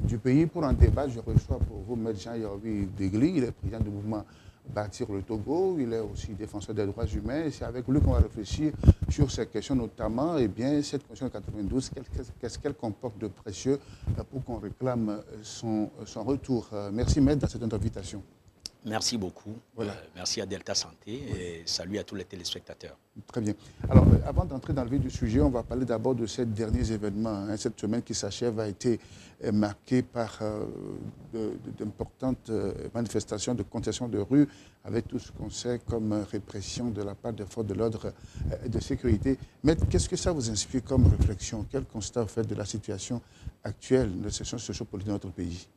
du pays. Pour un débat, je reçois pour vous M. Jean Yorobi Degli, il est président du mouvement Bâtir le Togo, il est aussi défenseur des droits humains. C'est avec lui qu'on va réfléchir sur ces questions, notamment cette Constitution de 92, qu'est-ce qu'elle comporte de précieux pour qu'on réclame son retour. Merci Maître dans cette invitation. Merci beaucoup. Voilà. Merci à Delta Santé et salut à tous les téléspectateurs. Très bien. Alors, avant d'entrer dans le vif du sujet, on va parler d'abord de ces derniers événements. Cette semaine qui s'achève a été marquée par d'importantes manifestations de contestation de rue, avec tout ce qu'on sait comme répression de la part des forces de l'ordre et de sécurité. Mais qu'est-ce que ça vous inspire comme réflexion? Quel constat vous faites de la situation actuelle de la situation sociopolitique de notre pays?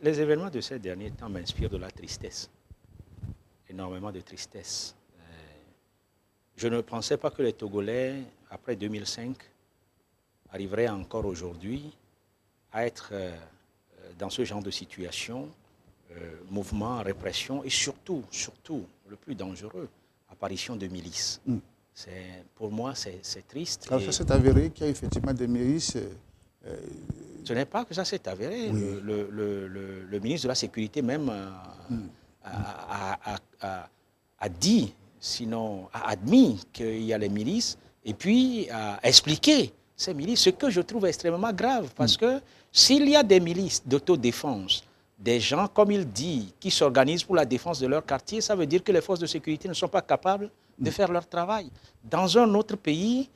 Les événements de ces derniers temps m'inspirent de la tristesse, énormément de tristesse. Je ne pensais pas que les Togolais, après 2005, arriveraient encore aujourd'hui à être dans ce genre de situation, mouvement, répression et surtout, le plus dangereux, apparition de milices. Pour moi, c'est triste. Alors ça s'est avéré qu'il y a effectivement des milices. Ce n'est pas que ça s'est avéré. Oui. Le ministre de la Sécurité même a dit, sinon a admis qu'il y a les milices et puis a expliqué ces milices, ce que je trouve extrêmement grave parce que s'il y a des milices d'autodéfense, des gens, comme il dit, qui s'organisent pour la défense de leur quartier, ça veut dire que les forces de sécurité ne sont pas capables de faire leur travail. Dans un autre pays,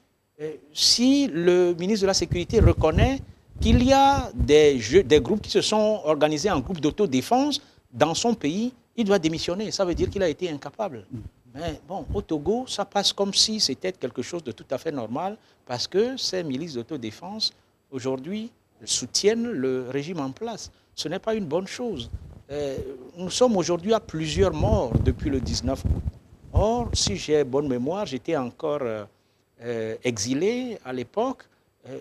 si le ministre de la Sécurité reconnaît qu'il y a des groupes qui se sont organisés en groupe d'autodéfense dans son pays, il doit démissionner. Ça veut dire qu'il a été incapable. Mais bon, au Togo, ça passe comme si c'était quelque chose de tout à fait normal parce que ces milices d'autodéfense, aujourd'hui, soutiennent le régime en place. Ce n'est pas une bonne chose. Nous sommes aujourd'hui à plusieurs morts depuis le 19 août. Or, si j'ai bonne mémoire, j'étais encore exilé à l'époque.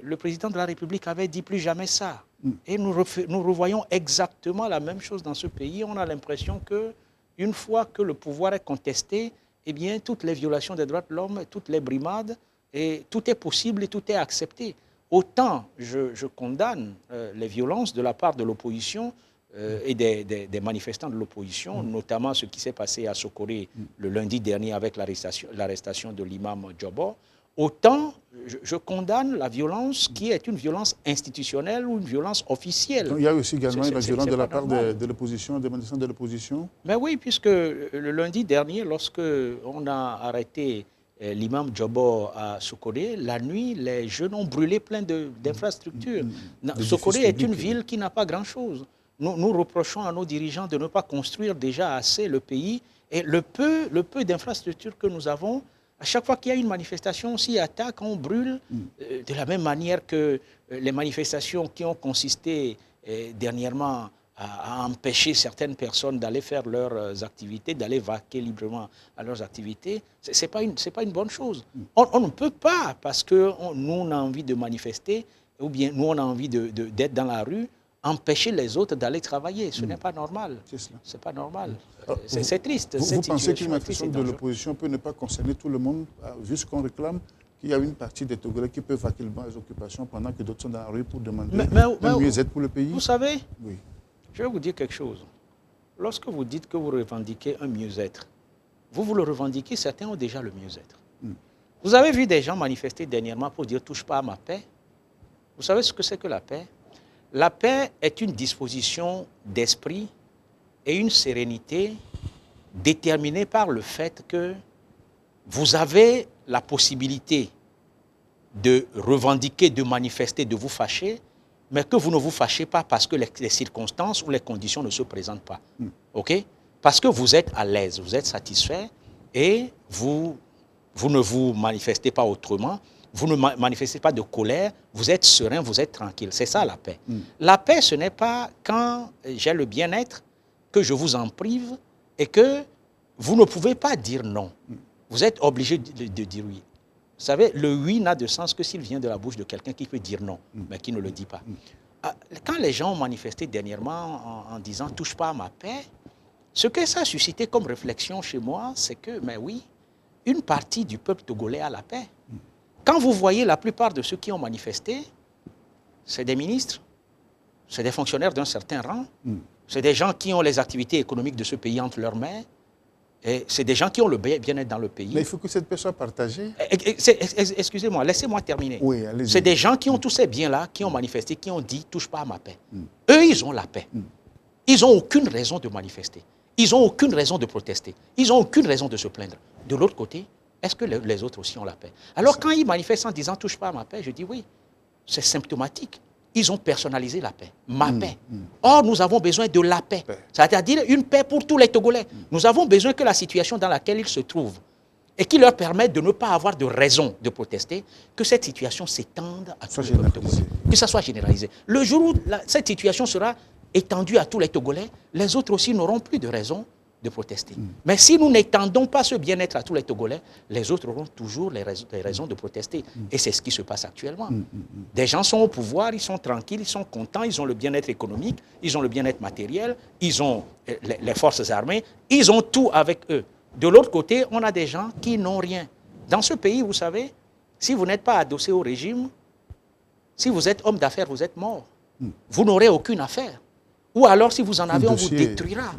Le président de la République avait dit plus jamais ça. Et nous revoyons exactement la même chose dans ce pays. On a l'impression qu'une fois que le pouvoir est contesté, eh bien, toutes les violations des droits de l'homme, toutes les brimades, et tout est possible et tout est accepté. Autant je condamne les violences de la part de l'opposition et des manifestants de l'opposition, notamment ce qui s'est passé à Sokoré le lundi dernier avec l'arrestation de l'imam Djobo. Autant je condamne la violence qui est une violence institutionnelle ou une violence officielle. Donc, il y a aussi également la violence de la part de l'opposition, des manifestants de l'opposition. Mais oui, puisque le lundi dernier, lorsque on a arrêté l'imam Djobo à Sokoré, la nuit, les jeunes ont brûlé plein d'infrastructures. Sokoré est une ville qui n'a pas grand-chose. Nous reprochons à nos dirigeants de ne pas construire déjà assez le pays. Et le peu d'infrastructures que nous avons, à chaque fois qu'il y a une manifestation, on s'y attaque, on brûle. De la même manière que les manifestations qui ont consisté dernièrement à empêcher certaines personnes d'aller faire leurs activités, d'aller vaquer librement à leurs activités, ce n'est pas une bonne chose. On ne peut pas, parce que nous, on a envie de manifester, ou bien nous, on a envie d'être dans la rue, empêcher les autres d'aller travailler. Ce n'est pas normal. C'est pas normal. C'est triste. Vous pensez qu'une manifestation de l'opposition peut ne pas concerner tout le monde, vu ce qu'on réclame, qu'il y a une partie des Togolais qui peuvent vaquer les occupations pendant que d'autres sont dans la rue pour demander un mieux-être pour le pays? Vous savez, oui. Je vais vous dire quelque chose. Lorsque vous dites que vous revendiquez un mieux-être, vous le revendiquez, certains ont déjà le mieux-être. Vous avez vu des gens manifester dernièrement pour dire « touche pas à ma paix ». Vous savez ce que c'est que la paix? La paix est une disposition d'esprit et une sérénité déterminée par le fait que vous avez la possibilité de revendiquer, de manifester, de vous fâcher, mais que vous ne vous fâchez pas parce que les circonstances ou les conditions ne se présentent pas. OK? Parce que vous êtes à l'aise, vous êtes satisfait et vous ne vous manifestez pas autrement. Vous ne manifestez pas de colère, vous êtes serein, vous êtes tranquille. C'est ça la paix. La paix, ce n'est pas quand j'ai le bien-être que je vous en prive et que vous ne pouvez pas dire non. Vous êtes obligé de dire oui. Vous savez, le oui n'a de sens que s'il vient de la bouche de quelqu'un qui peut dire non, mais qui ne le dit pas. Quand les gens ont manifesté dernièrement en disant « touche pas à ma paix », ce que ça a suscité comme réflexion chez moi, c'est que, mais oui, une partie du peuple togolais a la paix. Quand vous voyez la plupart de ceux qui ont manifesté, c'est des ministres, c'est des fonctionnaires d'un certain rang. C'est des gens qui ont les activités économiques de ce pays entre leurs mains. Et c'est des gens qui ont le bien-être dans le pays. Mais il faut que cette paix soit partagée. Excusez-moi, laissez-moi terminer. Oui, c'est des gens qui ont tous ces biens-là, qui ont manifesté, qui ont dit « touche pas à ma paix ». Eux, ils ont la paix. Ils n'ont aucune raison de manifester. Ils n'ont aucune raison de protester. Ils n'ont aucune raison de se plaindre. De l'autre côté, est-ce que les autres aussi ont la paix? Alors quand ils manifestent en disant « touche pas à ma paix », je dis oui, c'est symptomatique. Ils ont personnalisé la paix, ma paix. Or, nous avons besoin de la paix, c'est-à-dire une paix pour tous les Togolais. Nous avons besoin que la situation dans laquelle ils se trouvent et qui leur permette de ne pas avoir de raison de protester, que cette situation s'étende à tous les Togolais, que ça soit généralisé. Le jour où cette situation sera étendue à tous les Togolais, les autres aussi n'auront plus de raison de protester. Mais si nous n'étendons pas ce bien-être à tous les Togolais, les autres auront toujours les raisons de protester. Et c'est ce qui se passe actuellement. Des gens sont au pouvoir, ils sont tranquilles, ils sont contents, ils ont le bien-être économique, ils ont le bien-être matériel, ils ont les forces armées, ils ont tout avec eux. De l'autre côté, on a des gens qui n'ont rien. Dans ce pays, vous savez, si vous n'êtes pas adossé au régime, si vous êtes homme d'affaires, vous êtes mort. Vous n'aurez aucune affaire. Ou alors, si vous en avez, on vous détruira.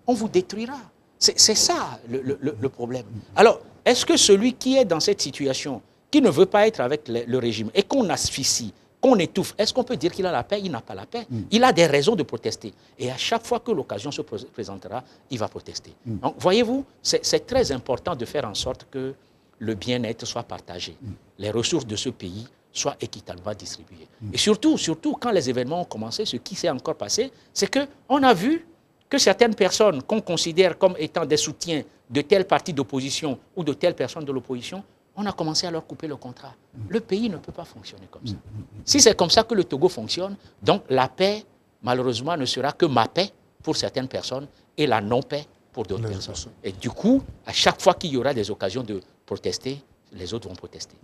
On vous détruira. C'est ça le problème. Alors, est-ce que celui qui est dans cette situation, qui ne veut pas être avec le régime et qu'on asphyxie, qu'on étouffe, est-ce qu'on peut dire qu'il a la paix? Il n'a pas la paix. Il a des raisons de protester. Et à chaque fois que l'occasion se présentera, il va protester. Donc, voyez-vous, c'est très important de faire en sorte que le bien-être soit partagé. Les ressources de ce pays soient équitablement distribuées. Et surtout, quand les événements ont commencé, ce qui s'est encore passé, c'est qu'on a vu que certaines personnes qu'on considère comme étant des soutiens de tel parti d'opposition ou de telle personne de l'opposition, on a commencé à leur couper le contrat. Le pays ne peut pas fonctionner comme ça. Si c'est comme ça que le Togo fonctionne, donc la paix, malheureusement, ne sera que ma paix pour certaines personnes et la non-paix pour d'autres personnes. Et du coup, à chaque fois qu'il y aura des occasions de protester, les autres vont protester.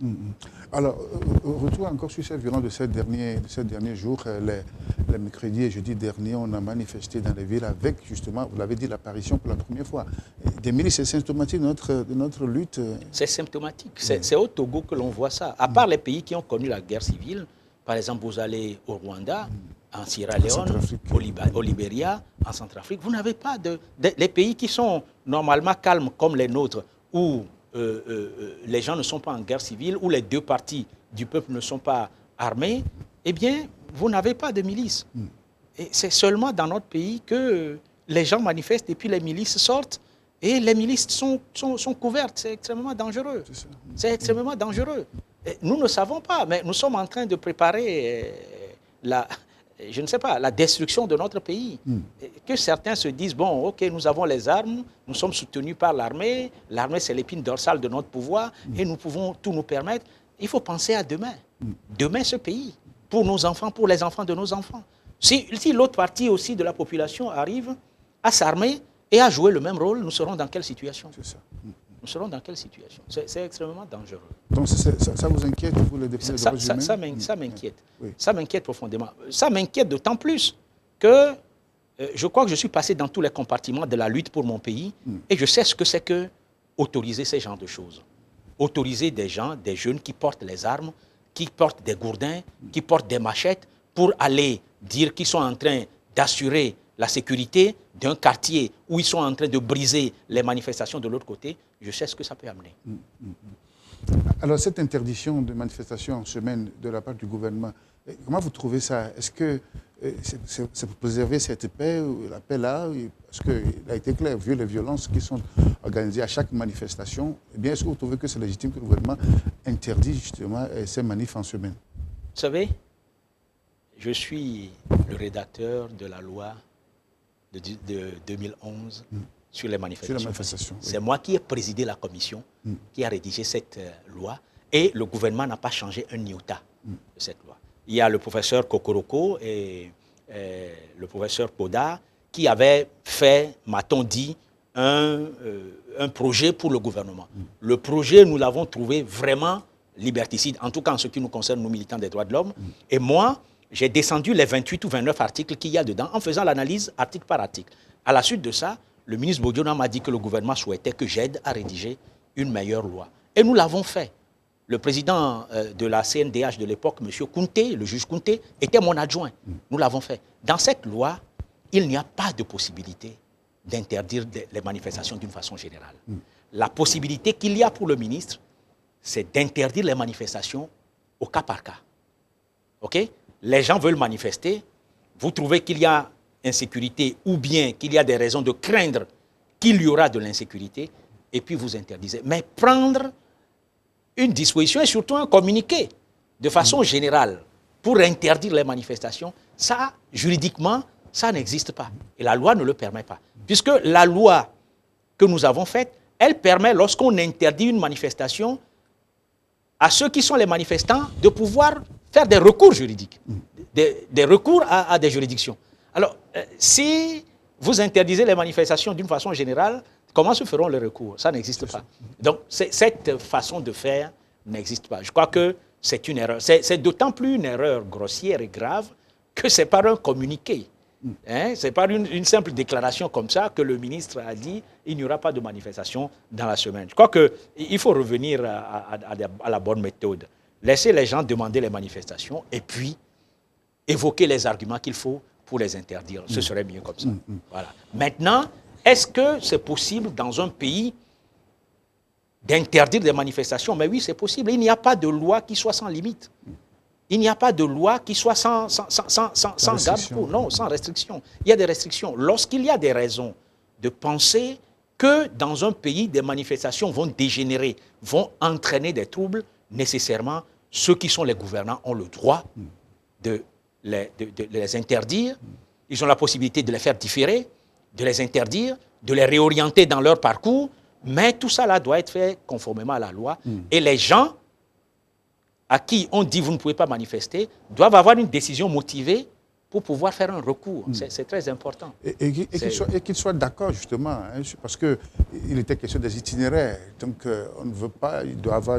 Alors, retour encore sur cette violence de ces derniers jours. Les mercredis et jeudi dernier, on a manifesté dans les villes avec, justement, vous l'avez dit, l'apparition pour la première fois. Des milices, c'est symptomatique de notre lutte. C'est symptomatique. C'est au Togo que l'on voit ça. À part les pays qui ont connu la guerre civile, par exemple, vous allez au Rwanda, en Sierra Leone, au Libéria, en Centrafrique, vous n'avez pas les pays qui sont normalement calmes comme les nôtres, où les gens ne sont pas en guerre civile, où les deux parties du peuple ne sont pas armées, eh bien, vous n'avez pas de milices. Et c'est seulement dans notre pays que les gens manifestent et puis les milices sortent et les milices sont couvertes. C'est extrêmement dangereux. C'est extrêmement dangereux. Et nous ne savons pas, mais nous sommes en train de préparer je ne sais pas, la destruction de notre pays. Que certains se disent, bon, ok, nous avons les armes, nous sommes soutenus par l'armée c'est l'épine dorsale de notre pouvoir et nous pouvons tout nous permettre. Il faut penser à demain. Demain, ce pays, pour nos enfants, pour les enfants de nos enfants. Si l'autre partie aussi de la population arrive à s'armer et à jouer le même rôle, nous serons dans quelle situation? C'est ça. Nous serons dans quelle situation? C'est extrêmement dangereux. Donc ça vous inquiète, vous, les défenseurs des droits humains? Ça m'inquiète. Oui. Ça m'inquiète profondément. Ça m'inquiète d'autant plus que je crois que je suis passé dans tous les compartiments de la lutte pour mon pays et je sais ce que c'est que autoriser ces genres de choses. Autoriser des gens, des jeunes qui portent les armes, qui portent des gourdins, qui portent des machettes pour aller dire qu'ils sont en train d'assurer la sécurité d'un quartier où ils sont en train de briser les manifestations de l'autre côté, je sais ce que ça peut amener. Alors, cette interdiction de manifestation en semaine de la part du gouvernement, comment vous trouvez ça? Est-ce que c'est pour préserver cette paix, la paix là? Parce qu'il a été clair, vu les violences qui sont organisées à chaque manifestation, eh bien, est-ce que vous trouvez que c'est légitime que le gouvernement interdise justement ces manifs en semaine? Vous savez, je suis le rédacteur de la loi de 2011 sur les manifestations. C'est moi qui ai présidé la commission qui a rédigé cette loi et le gouvernement n'a pas changé un iota de cette loi. Il y a le professeur Kokoroko et le professeur Koda qui avaient fait, m'a-t-on dit, un projet pour le gouvernement. Le projet, nous l'avons trouvé vraiment liberticide, en tout cas en ce qui nous concerne, nous militants des droits de l'homme. Et moi, j'ai descendu les 28 ou 29 articles qu'il y a dedans en faisant l'analyse article par article. À la suite de ça, le ministre Bodiona m'a dit que le gouvernement souhaitait que j'aide à rédiger une meilleure loi. Et nous l'avons fait. le président de la CNDH de l'époque, M. Kounté, le juge Kounté, était mon adjoint. Nous l'avons fait. Dans cette loi, il n'y a pas de possibilité d'interdire les manifestations d'une façon générale. La possibilité qu'il y a pour le ministre, c'est d'interdire les manifestations au cas par cas. OK? Les gens veulent manifester, vous trouvez qu'il y a insécurité ou bien qu'il y a des raisons de craindre qu'il y aura de l'insécurité, et puis vous interdisez. Mais prendre une disposition et surtout un communiqué de façon générale pour interdire les manifestations, ça, juridiquement, ça n'existe pas. Et la loi ne le permet pas. Puisque la loi que nous avons faite, elle permet, lorsqu'on interdit une manifestation, à ceux qui sont les manifestants de pouvoir faire des recours juridiques, des recours à des juridictions. Alors, si vous interdisez les manifestations d'une façon générale, comment se feront les recours? Ça n'existe pas. Donc, cette façon de faire n'existe pas. Je crois que c'est une erreur. C'est d'autant plus une erreur grossière et grave que c'est par un communiqué. C'est par une simple déclaration comme ça que le ministre a dit il n'y aura pas de manifestation dans la semaine. Je crois qu'il faut revenir à la bonne méthode. Laisser les gens demander les manifestations et puis évoquer les arguments qu'il faut pour les interdire. Ce serait mieux comme ça. Voilà. Maintenant, est-ce que c'est possible dans un pays d'interdire des manifestations? Mais oui, c'est possible. Il n'y a pas de loi qui soit sans limite. Il n'y a pas de loi qui soit sans garde-fou, non, sans restriction. Il y a des restrictions. Lorsqu'il y a des raisons de penser que dans un pays, des manifestations vont dégénérer, vont entraîner des troubles, nécessairement, ceux qui sont les gouvernants ont le droit de les interdire. Ils ont la possibilité de les faire différer, de les interdire, de les réorienter dans leur parcours, mais tout ça là doit être fait conformément à la loi. Et les gens à qui on dit vous ne pouvez pas manifester doivent avoir une décision motivée pour pouvoir faire un recours. C'est très important. Et qu'ils soient d'accord, justement, hein, parce qu'il était question des itinéraires. Donc, on ne veut pas, il doit y avoir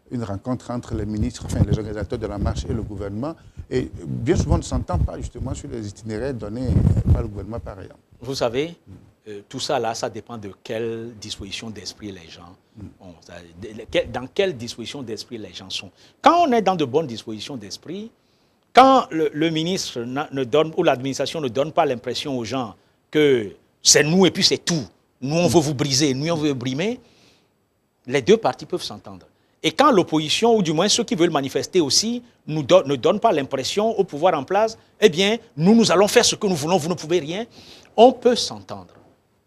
une rencontre entre les ministres, enfin les organisateurs de la marche et le gouvernement. Et bien souvent, on ne s'entend pas, justement, sur les itinéraires donnés par le gouvernement, par exemple. Vous savez, tout ça, là, ça dépend de quelle disposition d'esprit les gens ont. Dans quelle disposition d'esprit les gens sont. Quand on est dans de bonnes dispositions d'esprit, quand le ministre ne donne, ou l'administration ne donne pas l'impression aux gens que c'est nous et puis c'est tout, nous on veut vous briser, nous on veut vous brimer, les deux parties peuvent s'entendre. Et quand l'opposition, ou du moins ceux qui veulent manifester aussi, ne donnent pas l'impression au pouvoir en place, eh bien, nous allons faire ce que nous voulons, vous ne pouvez rien, on peut s'entendre.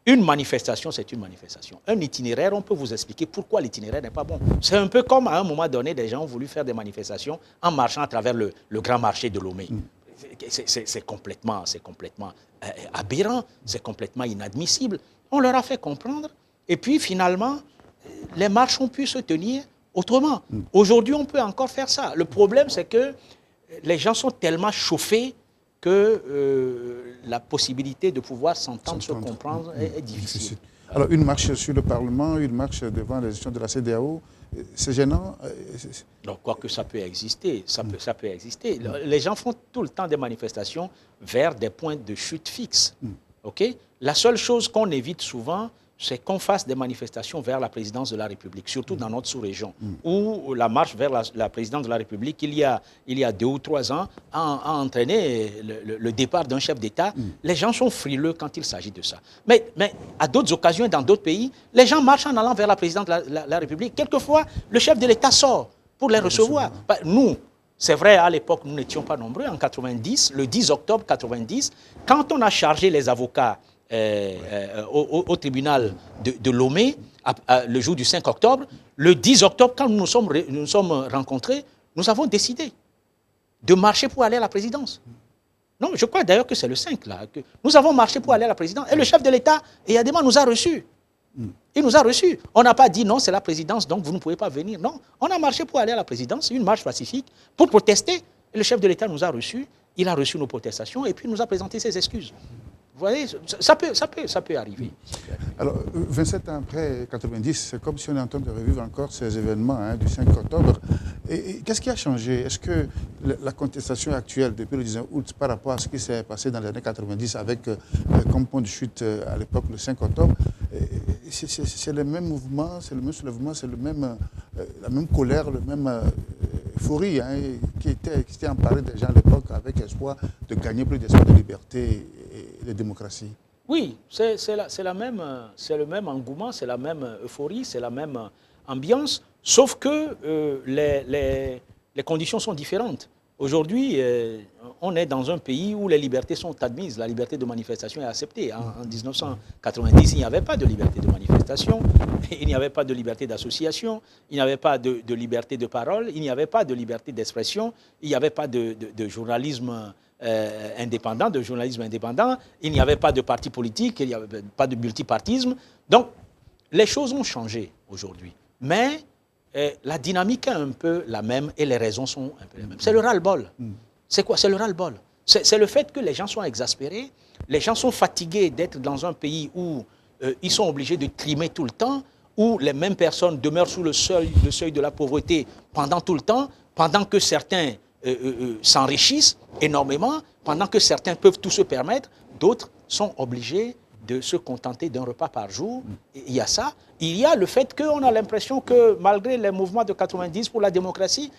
Une manifestation, c'est une manifestation. Un itinéraire, on peut vous expliquer pourquoi l'itinéraire n'est pas bon. C'est un peu comme à un moment donné, des gens ont voulu faire des manifestations en marchant à travers le grand marché de Lomé. C'est complètement aberrant, c'est complètement inadmissible. On leur a fait comprendre, et puis finalement, les marches ont pu se tenir autrement. Aujourd'hui, on peut encore faire ça. Le problème, c'est que les gens sont tellement chauffés que la possibilité de pouvoir s'entendre, se comprendre est difficile. Alors, une marche sur le Parlement, une marche devant les institutions de la CEDEAO, c'est gênant? Donc, quoi que ça peut exister, ça peut exister. Les gens font tout le temps des manifestations vers des points de chute fixes. Okay? La seule chose qu'on évite souvent, c'est qu'on fasse des manifestations vers la présidence de la République, surtout dans notre sous-région, où la marche vers la présidence de la République, il y a 2 ou 3 ans, a entraîné le départ d'un chef d'État. Les gens sont frileux quand il s'agit de ça. Mais à d'autres occasions, dans d'autres pays, les gens marchent en allant vers la présidence de la République. Quelquefois, le chef de l'État sort pour les recevoir. Nous, c'est vrai, à l'époque, nous n'étions pas nombreux. En 90, le 10 octobre 90, quand on a chargé les avocats au tribunal de Lomé, le jour du 5 octobre, le 10 octobre, quand nous nous sommes rencontrés, nous avons décidé de marcher pour aller à la présidence. Non, je crois d'ailleurs que c'est le 5, là. Que nous avons marché pour aller à la présidence. Et le chef de l'État, Eyadema, nous a reçus. Il nous a reçus. On n'a pas dit non, c'est la présidence, donc vous ne pouvez pas venir. Non, on a marché pour aller à la présidence, une marche pacifique, pour protester. Et le chef de l'État nous a reçus, il a reçu nos protestations et puis nous a présenté ses excuses. Vous voyez, ça peut arriver. Alors, 27 ans après 90, c'est comme si on est en train de revivre encore ces événements du 5 octobre. Et qu'est-ce qui a changé? Est-ce que la contestation actuelle, depuis le 19 août, par rapport à ce qui s'est passé dans les années 90 avec comme point de chute à l'époque le 5 octobre, c'est le même mouvement, c'est le même soulèvement, c'est la même colère, la même euphorie qui s'était emparée des gens à l'époque avec espoir de gagner plus d'espoir de liberté et de démocratie. Oui, c'est le même engouement, c'est la même euphorie, c'est la même ambiance, sauf que les conditions sont différentes. Aujourd'hui, on est dans un pays où les libertés sont admises. La liberté de manifestation est acceptée. En 1990, il n'y avait pas de liberté de manifestation, il n'y avait pas de liberté d'association, il n'y avait pas de liberté de parole, il n'y avait pas de liberté d'expression, il n'y avait pas de journalisme indépendant, il n'y avait pas de parti politique, il n'y avait pas de multipartisme. Donc, les choses ont changé aujourd'hui. Mais la dynamique est un peu la même et les raisons sont un peu les mêmes. C'est le ras-le-bol. C'est quoi? C'est le ras-le-bol. C'est le fait que les gens sont exaspérés, les gens sont fatigués d'être dans un pays où ils sont obligés de trimer tout le temps, où les mêmes personnes demeurent sous le seuil de la pauvreté pendant tout le temps, pendant que certains s'enrichissent énormément, pendant que certains peuvent tout se permettre, d'autres sont obligés de se contenter d'un repas par jour. Il y a ça. Il y a le fait qu'on a l'impression que malgré les mouvements de 90 pour la démocratie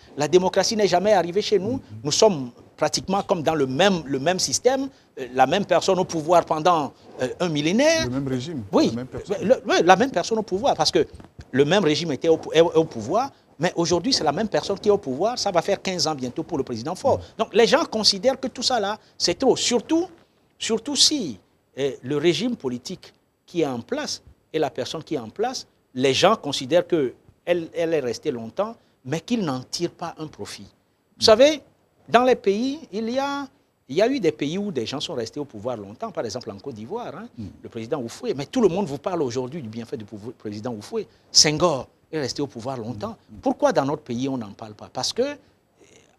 n'est jamais arrivée chez nous. Nous sommes pratiquement comme dans le même système, la même personne au pouvoir pendant un millénaire. Le même régime. Oui, la même personne au pouvoir, parce que le même régime était au pouvoir, mais aujourd'hui, c'est la même personne qui est au pouvoir. Ça va faire 15 ans bientôt pour le président Faure. Donc les gens considèrent que tout ça là, c'est trop. Surtout si le régime politique qui est en place et la personne qui est en place, les gens considèrent qu'elle est restée longtemps, mais qu'ils n'en tirent pas un profit. Vous savez, dans les pays, il y a eu des pays où des gens sont restés au pouvoir longtemps, par exemple en Côte d'Ivoire, le président Houphouët, mais tout le monde vous parle aujourd'hui du bienfait du président Houphouët. Senghor est resté au pouvoir longtemps. Pourquoi dans notre pays on n'en parle pas? Parce que,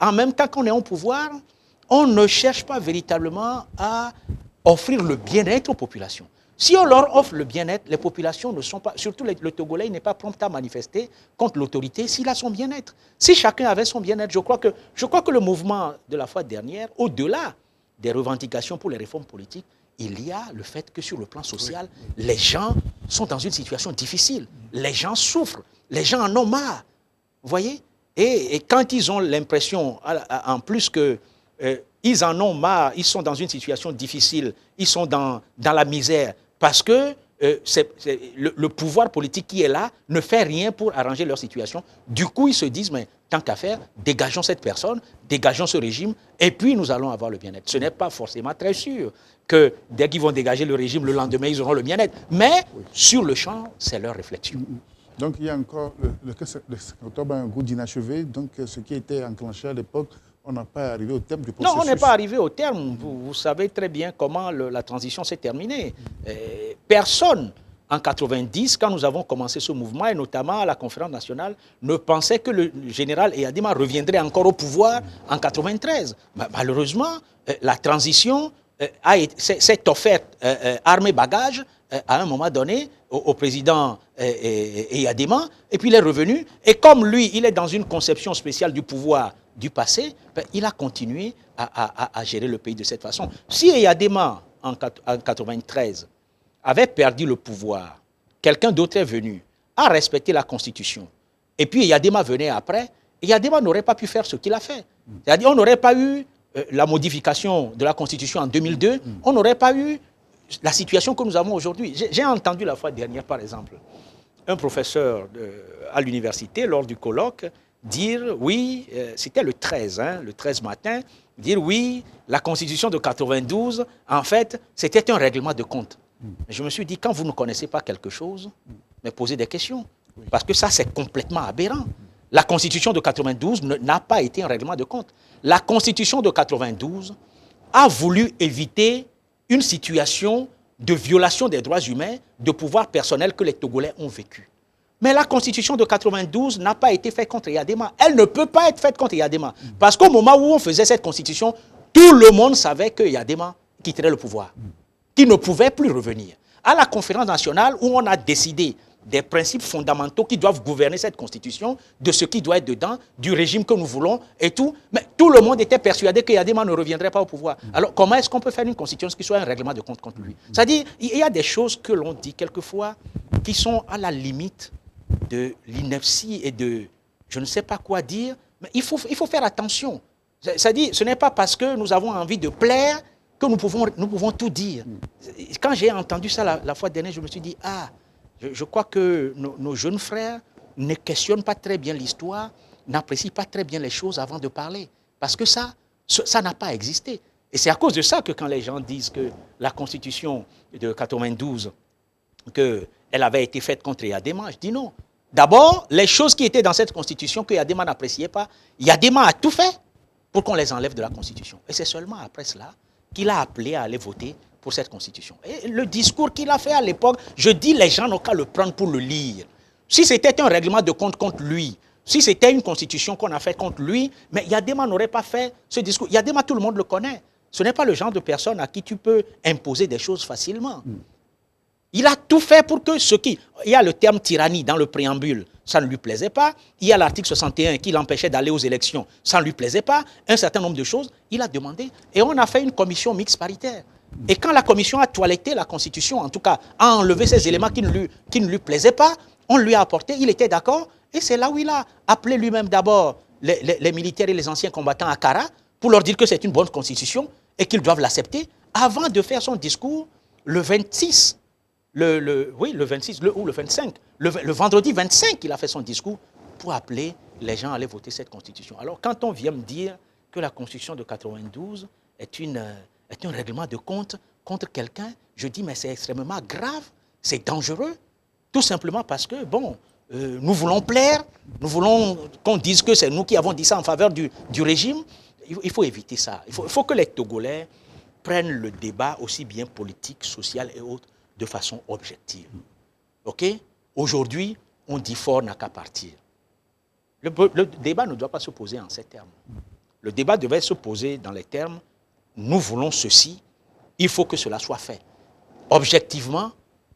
en même temps qu'on est au pouvoir, on ne cherche pas véritablement à offrir le bien-être aux populations. Si on leur offre le bien-être, les populations ne sont pas, surtout le Togolais, n'est pas prompt à manifester contre l'autorité s'il a son bien-être. Si chacun avait son bien-être, je crois que le mouvement de la fois dernière, au-delà des revendications pour les réformes politiques, il y a le fait que sur le plan social, les gens sont dans une situation difficile. Les gens souffrent, les gens en ont marre. Vous voyez? Et quand ils ont l'impression, en plus que ils en ont marre, ils sont dans une situation difficile, ils sont dans la misère, parce que le pouvoir politique qui est là ne fait rien pour arranger leur situation. Du coup, ils se disent, mais tant qu'à faire, dégageons cette personne, dégageons ce régime, et puis nous allons avoir le bien-être. Ce n'est pas forcément très sûr que dès qu'ils vont dégager le régime, le lendemain, ils auront le bien-être. Mais sur le champ, c'est leur réflexion. Donc il y a encore, le 15 octobre a un goût d'inachevé, donc ce qui était enclenché à l'époque, on n'a pas arrivé au terme du processus. Non, on n'est pas arrivé au terme. Vous savez très bien comment la transition s'est terminée. Personne, en 90, quand nous avons commencé ce mouvement, et notamment à la conférence nationale, ne pensait que le général Eyadema reviendrait encore au pouvoir en 93. Malheureusement, la transition s'est offerte armée bagage à un moment donné au président Eyadema, et puis il est revenu. Et comme lui, il est dans une conception spéciale du pouvoir du passé, il a continué à gérer le pays de cette façon. Si Eyadema, en 93, avait perdu le pouvoir, quelqu'un d'autre est venu, a respecté la Constitution, et puis Eyadema venait après, Eyadema n'aurait pas pu faire ce qu'il a fait. C'est-à-dire on n'aurait pas eu la modification de la Constitution en 2002, on n'aurait pas eu la situation que nous avons aujourd'hui. J'ai entendu la fois dernière, par exemple, un professeur à l'université, lors du colloque, dire, oui, c'était le 13 matin, dire, oui, la Constitution de 92, en fait, c'était un règlement de compte. Je me suis dit, quand vous ne connaissez pas quelque chose, mais posez des questions. Parce que ça, c'est complètement aberrant. La Constitution de 92 n'a pas été un règlement de compte. La Constitution de 92 a voulu éviter une situation de violation des droits humains, de pouvoir personnel que les Togolais ont vécu. Mais la Constitution de 92 n'a pas été faite contre Eyadema. Elle ne peut pas être faite contre Eyadema. Parce qu'au moment où on faisait cette Constitution, tout le monde savait que Eyadema quitterait le pouvoir, qu'il ne pouvait plus revenir. À la conférence nationale, où on a décidé des principes fondamentaux qui doivent gouverner cette Constitution, de ce qui doit être dedans, du régime que nous voulons et tout, mais tout Tout le monde était persuadé que Yadema ne reviendrait pas au pouvoir. Alors, comment est-ce qu'on peut faire une constitution qui soit un règlement de compte contre lui? C'est-à-dire, il y a des choses que l'on dit quelquefois qui sont à la limite de l'ineptie et de je ne sais pas quoi dire, mais il faut faire attention. C'est-à-dire, ce n'est pas parce que nous avons envie de plaire que nous pouvons tout dire. Quand j'ai entendu ça la fois dernière, je me suis dit, je crois que nos jeunes frères ne questionnent pas très bien l'histoire, n'apprécient pas très bien les choses avant de parler. Parce que ça n'a pas existé. Et c'est à cause de ça que quand les gens disent que la Constitution de 92, qu'elle avait été faite contre Yadema, je dis non. D'abord, les choses qui étaient dans cette Constitution que Yadema n'appréciait pas, Yadema a tout fait pour qu'on les enlève de la Constitution. Et c'est seulement après cela qu'il a appelé à aller voter pour cette Constitution. Et le discours qu'il a fait à l'époque, je dis les gens n'ont qu'à le prendre pour le lire. Si c'était un règlement de compte contre lui, si c'était une constitution qu'on a faite contre lui, mais Yadema n'aurait pas fait ce discours. Yadema, tout le monde le connaît. Ce n'est pas le genre de personne à qui tu peux imposer des choses facilement. Il a tout fait pour que il y a le terme tyrannie dans le préambule, ça ne lui plaisait pas. Il y a l'article 61 qui l'empêchait d'aller aux élections, ça ne lui plaisait pas. Un certain nombre de choses, il a demandé. Et on a fait une commission mixte paritaire. Et quand la commission a toiletté la Constitution, en tout cas, a enlevé ces éléments qui ne lui plaisaient pas, on lui a apporté, il était d'accord. Et c'est là où il a appelé lui-même d'abord les militaires et les anciens combattants à Kara pour leur dire que c'est une bonne constitution et qu'ils doivent l'accepter avant de faire son discours le 26, le 26 ou le 25, le vendredi 25, il a fait son discours pour appeler les gens à aller voter cette constitution. Alors quand on vient me dire que la constitution de 92 est un règlement de compte contre quelqu'un, je dis mais c'est extrêmement grave, c'est dangereux, tout simplement parce que, nous voulons plaire, nous voulons qu'on dise que c'est nous qui avons dit ça en faveur du régime. Il faut éviter ça. Il faut que les Togolais prennent le débat aussi bien politique, social et autres de façon objective. OK? Aujourd'hui, on dit fort n'a qu'à partir. Le débat ne doit pas se poser en ces termes. Le débat devait se poser dans les termes nous voulons ceci, il faut que cela soit fait. Objectivement,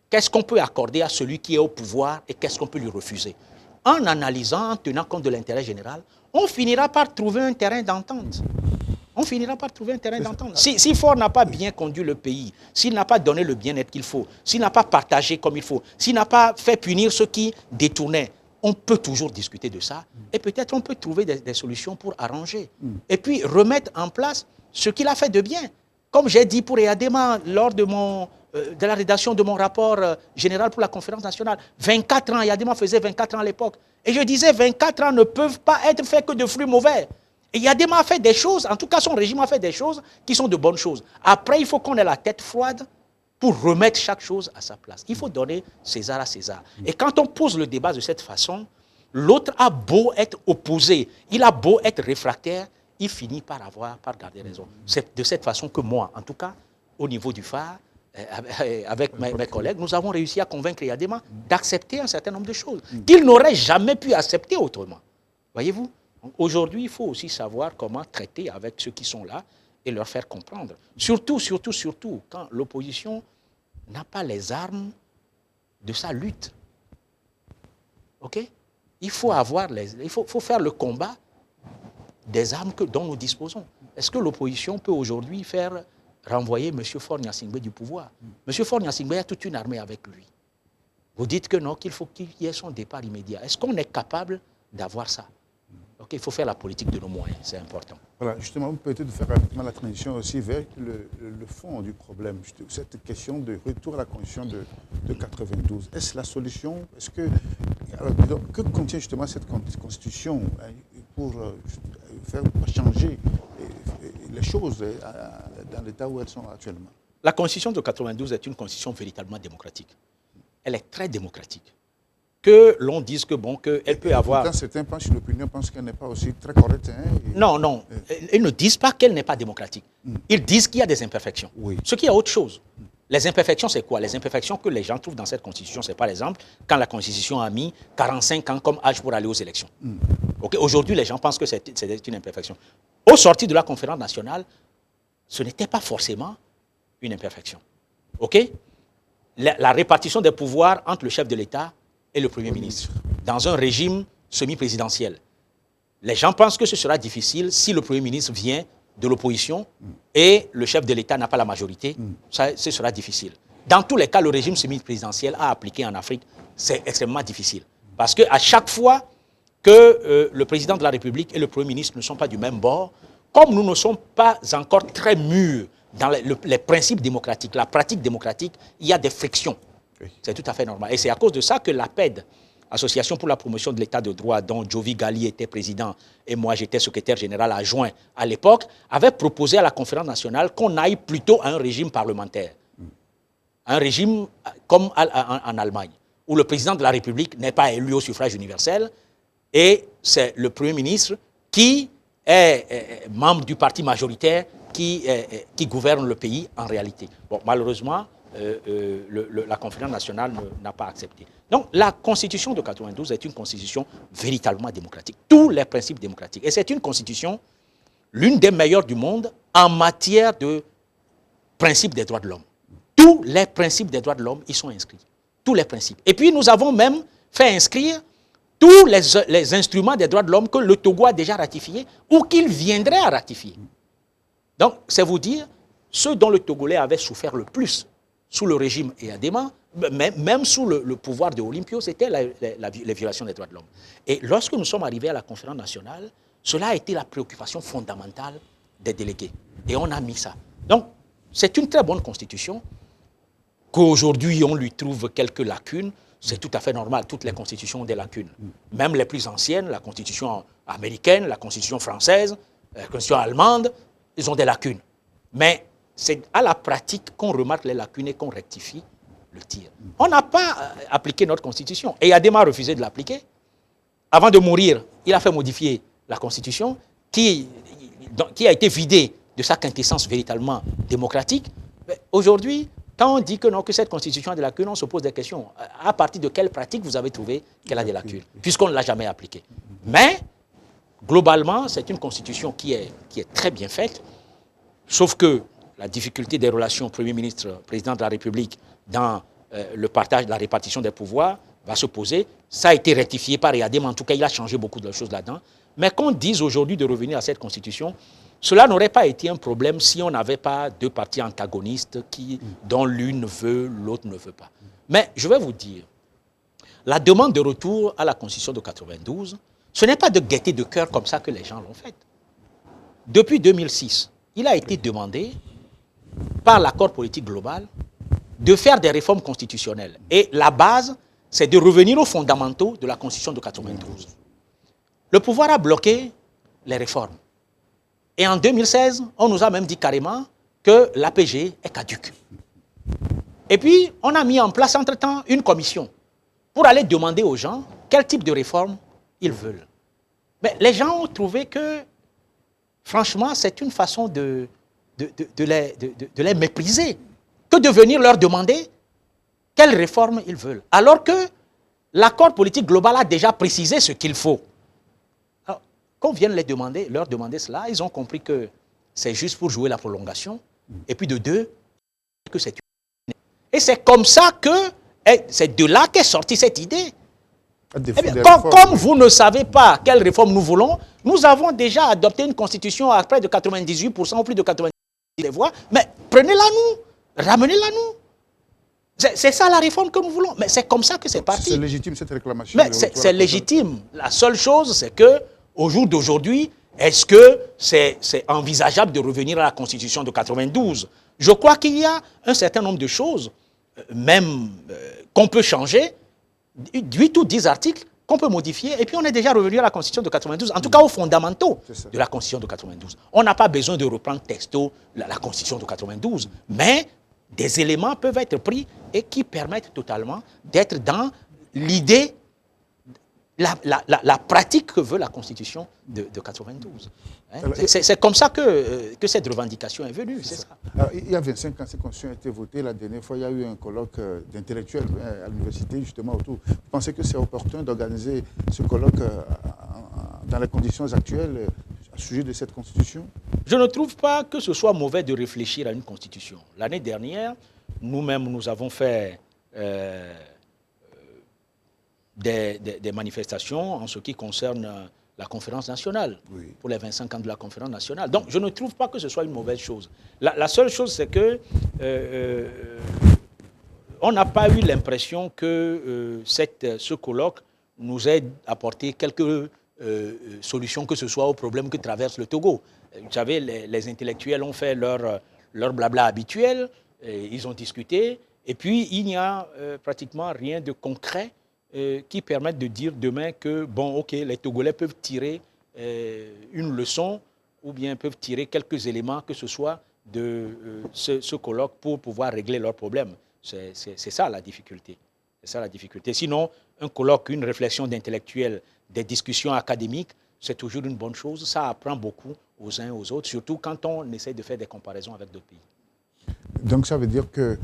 qu'est-ce qu'on peut accorder à celui qui est au pouvoir et qu'est-ce qu'on peut lui refuser? En analysant, en tenant compte de l'intérêt général, on finira par trouver un terrain d'entente. On finira par trouver un terrain d'entente. Si Faure n'a pas bien conduit le pays, s'il n'a pas donné le bien-être qu'il faut, s'il n'a pas partagé comme il faut, s'il n'a pas fait punir ceux qui détournaient, on peut toujours discuter de ça et peut-être on peut trouver des solutions pour arranger. Et puis remettre en place ce qu'il a fait de bien. Comme j'ai dit pour Yadema lors de la rédaction de mon rapport général pour la conférence nationale, 24 ans, Yadema faisait 24 ans à l'époque. Et je disais, 24 ans ne peuvent pas être faits que de fruits mauvais. Et Yadema a fait des choses, en tout cas son régime a fait des choses qui sont de bonnes choses. Après, il faut qu'on ait la tête froide pour remettre chaque chose à sa place. Il faut donner César à César. Et quand on pose le débat de cette façon, l'autre a beau être opposé, il a beau être réfractaire, il finit par garder raison. C'est de cette façon que moi, en tout cas, au niveau du phare, avec mes collègues, nous avons réussi à convaincre Yadema d'accepter un certain nombre de choses qu'il n'aurait jamais pu accepter autrement. Voyez-vous? Aujourd'hui, il faut aussi savoir comment traiter avec ceux qui sont là et leur faire comprendre. Surtout, quand l'opposition n'a pas les armes de sa lutte. OK? Il faut faire le combat des armes dont nous disposons. Est-ce que l'opposition peut aujourd'hui faire renvoyer M. Faure Gnassingbé du pouvoir? M. Faure Gnassingbé a toute une armée avec lui. Vous dites que non, qu'il faut qu'il y ait son départ immédiat. Est-ce qu'on est capable d'avoir ça? Donc il faut faire la politique de nos moyens, c'est important. Voilà, justement, vous peut-être faire rapidement la transition aussi vers le fond du problème. Cette question de retour à la Constitution de 92. Est-ce la solution? Alors, que contient justement cette Constitution pour faire changer les choses dans l'état où elles sont actuellement? La Constitution de 92 est une Constitution véritablement démocratique. Elle est très démocratique. Que l'on dise qu'elle peut avoir... Pourtant, certains pensent, l'opinion pense qu'elle n'est pas aussi très correcte. Non. Ils ne disent pas qu'elle n'est pas démocratique. Ils disent qu'il y a des imperfections. Oui. Ce qui est autre chose. Les imperfections, c'est quoi? Les imperfections que les gens trouvent dans cette Constitution, c'est par exemple quand la Constitution a mis 45 ans comme âge pour aller aux élections. Okay? Aujourd'hui, les gens pensent que c'est une imperfection. Au sortir de la conférence nationale, ce n'était pas forcément une imperfection. OK? La répartition des pouvoirs entre le chef de l'État et le Premier ministre, dans un régime semi-présidentiel. les gens pensent que ce sera difficile si le Premier ministre vient de l'opposition et le chef de l'État n'a pas la majorité. Ce sera difficile. Dans tous les cas, le régime semi-présidentiel à appliquer en Afrique, c'est extrêmement difficile. Parce qu'à chaque fois que le président de la République et le Premier ministre ne sont pas du même bord, comme nous ne sommes pas encore très mûrs dans les principes démocratiques, la pratique démocratique, il y a des frictions. Oui. C'est tout à fait normal. Et c'est à cause de ça que l'APED, Association pour la promotion de l'état de droit, dont Jovi Gali était président et moi j'étais secrétaire général adjoint à l'époque, avait proposé à la conférence nationale qu'on aille plutôt à un régime parlementaire. Un régime comme en Allemagne, où le président de la République n'est pas élu au suffrage universel et c'est le Premier ministre qui est membre du parti majoritaire qui gouverne le pays en réalité. Bon, malheureusement, la conférence nationale n'a pas accepté. Donc, la constitution de 92 est une constitution véritablement démocratique. Tous les principes démocratiques. Et c'est une constitution, l'une des meilleures du monde en matière de principes des droits de l'homme. Tous les principes des droits de l'homme y sont inscrits. Tous les principes. Et puis, nous avons même fait inscrire tous les instruments des droits de l'homme que le Togo a déjà ratifiés ou qu'il viendrait à ratifier. Donc, c'est vous dire, ce dont le Togolais avait souffert le plus sous le régime Eyadema, même sous le pouvoir de Olympio, c'était les violations des droits de l'homme. Et lorsque nous sommes arrivés à la conférence nationale, cela a été la préoccupation fondamentale des délégués. Et on a mis ça. Donc, c'est une très bonne constitution. Qu'aujourd'hui, on lui trouve quelques lacunes, c'est tout à fait normal. Toutes les constitutions ont des lacunes. Même les plus anciennes, la constitution américaine, la constitution française, la constitution allemande, ils ont des lacunes. Mais c'est à la pratique qu'on remarque les lacunes et qu'on rectifie le tir. On n'a pas appliqué notre constitution. Et Eyadema a refusé de l'appliquer. Avant de mourir, il a fait modifier la constitution qui a été vidée de sa quintessence véritablement démocratique. Aujourd'hui, quand on dit que non, que cette constitution a des lacunes, on se pose des questions. À partir de quelle pratique vous avez trouvé qu'elle a des lacunes, puisqu'on ne l'a jamais appliquée. Mais, globalement, c'est une constitution qui est très bien faite, sauf que la difficulté des relations Premier ministre, Président de la République dans le partage, la répartition des pouvoirs va se poser. Ça a été rectifié par Eyadema, en tout cas, il a changé beaucoup de choses là-dedans. Mais qu'on dise aujourd'hui de revenir à cette constitution, cela n'aurait pas été un problème si on n'avait pas deux partis antagonistes dont l'une veut, l'autre ne veut pas. Mais je vais vous dire, la demande de retour à la Constitution de 92, ce n'est pas de gaieté de cœur comme ça que les gens l'ont faite. Depuis 2006, il a été demandé par l'accord politique global de faire des réformes constitutionnelles. Et la base, c'est de revenir aux fondamentaux de la Constitution de 92. Le pouvoir a bloqué les réformes. Et en 2016, on nous a même dit carrément que l'APG est caduque. Et puis, on a mis en place entre-temps une commission pour aller demander aux gens quel type de réforme ils veulent. Mais les gens ont trouvé que, franchement, c'est une façon de les mépriser que de venir leur demander quelle réforme ils veulent. Alors que l'accord politique global a déjà précisé ce qu'il faut. Qu'on vienne leur demander cela, ils ont compris que c'est juste pour jouer la prolongation. Et puis de deux, que c'est une... Et c'est comme ça que, c'est de là qu'est sortie cette idée. Eh bien, comme vous ne savez pas quelle réforme nous voulons, nous avons déjà adopté une constitution à près de 98% ou plus de 90% des voix, mais prenez-la nous, ramenez-la nous. C'est ça la réforme que nous voulons. Mais c'est comme ça que c'est parti. C'est légitime cette réclamation. Mais c'est légitime. La seule chose, c'est que au jour d'aujourd'hui, est-ce que c'est envisageable de revenir à la Constitution de 92? Je crois qu'il y a un certain nombre de choses, même qu'on peut changer, 8 ou 10 articles qu'on peut modifier, et puis on est déjà revenu à la Constitution de 92, en tout cas aux fondamentaux de la Constitution de 92. On n'a pas besoin de reprendre texto la Constitution de 92, mais des éléments peuvent être pris et qui permettent totalement d'être dans l'idée, la pratique que veut la Constitution de 92. Hein? C'est comme ça que cette revendication est venue. C'est ça. Alors, il y a 25 ans, cette Constitution a été votée. La dernière fois, il y a eu un colloque d'intellectuels à l'université, justement, autour. Vous pensez que c'est opportun d'organiser ce colloque dans les conditions actuelles à sujet de cette Constitution? Je ne trouve pas que ce soit mauvais de réfléchir à une Constitution. L'année dernière, nous-mêmes, nous avons fait des manifestations en ce qui concerne la conférence nationale, Oui. pour les 25 ans de la conférence nationale. Donc, je ne trouve pas que ce soit une mauvaise chose. La seule chose, c'est que on n'a pas eu l'impression que ce colloque nous ait apporté quelques solutions, que ce soit aux problèmes que traverse le Togo. Vous savez, les intellectuels ont fait leur blabla habituel, ils ont discuté, et puis il n'y a pratiquement rien de concret qui permette de dire demain que, bon, ok, les Togolais peuvent tirer une leçon ou bien peuvent tirer quelques éléments, que ce soit de ce colloque pour pouvoir régler leurs problèmes. C'est ça la difficulté. C'est ça la difficulté. Sinon, un colloque, une réflexion d'intellectuels, des discussions académiques, c'est toujours une bonne chose. Ça apprend beaucoup aux uns et aux autres, surtout quand on essaie de faire des comparaisons avec d'autres pays. Donc ça veut dire que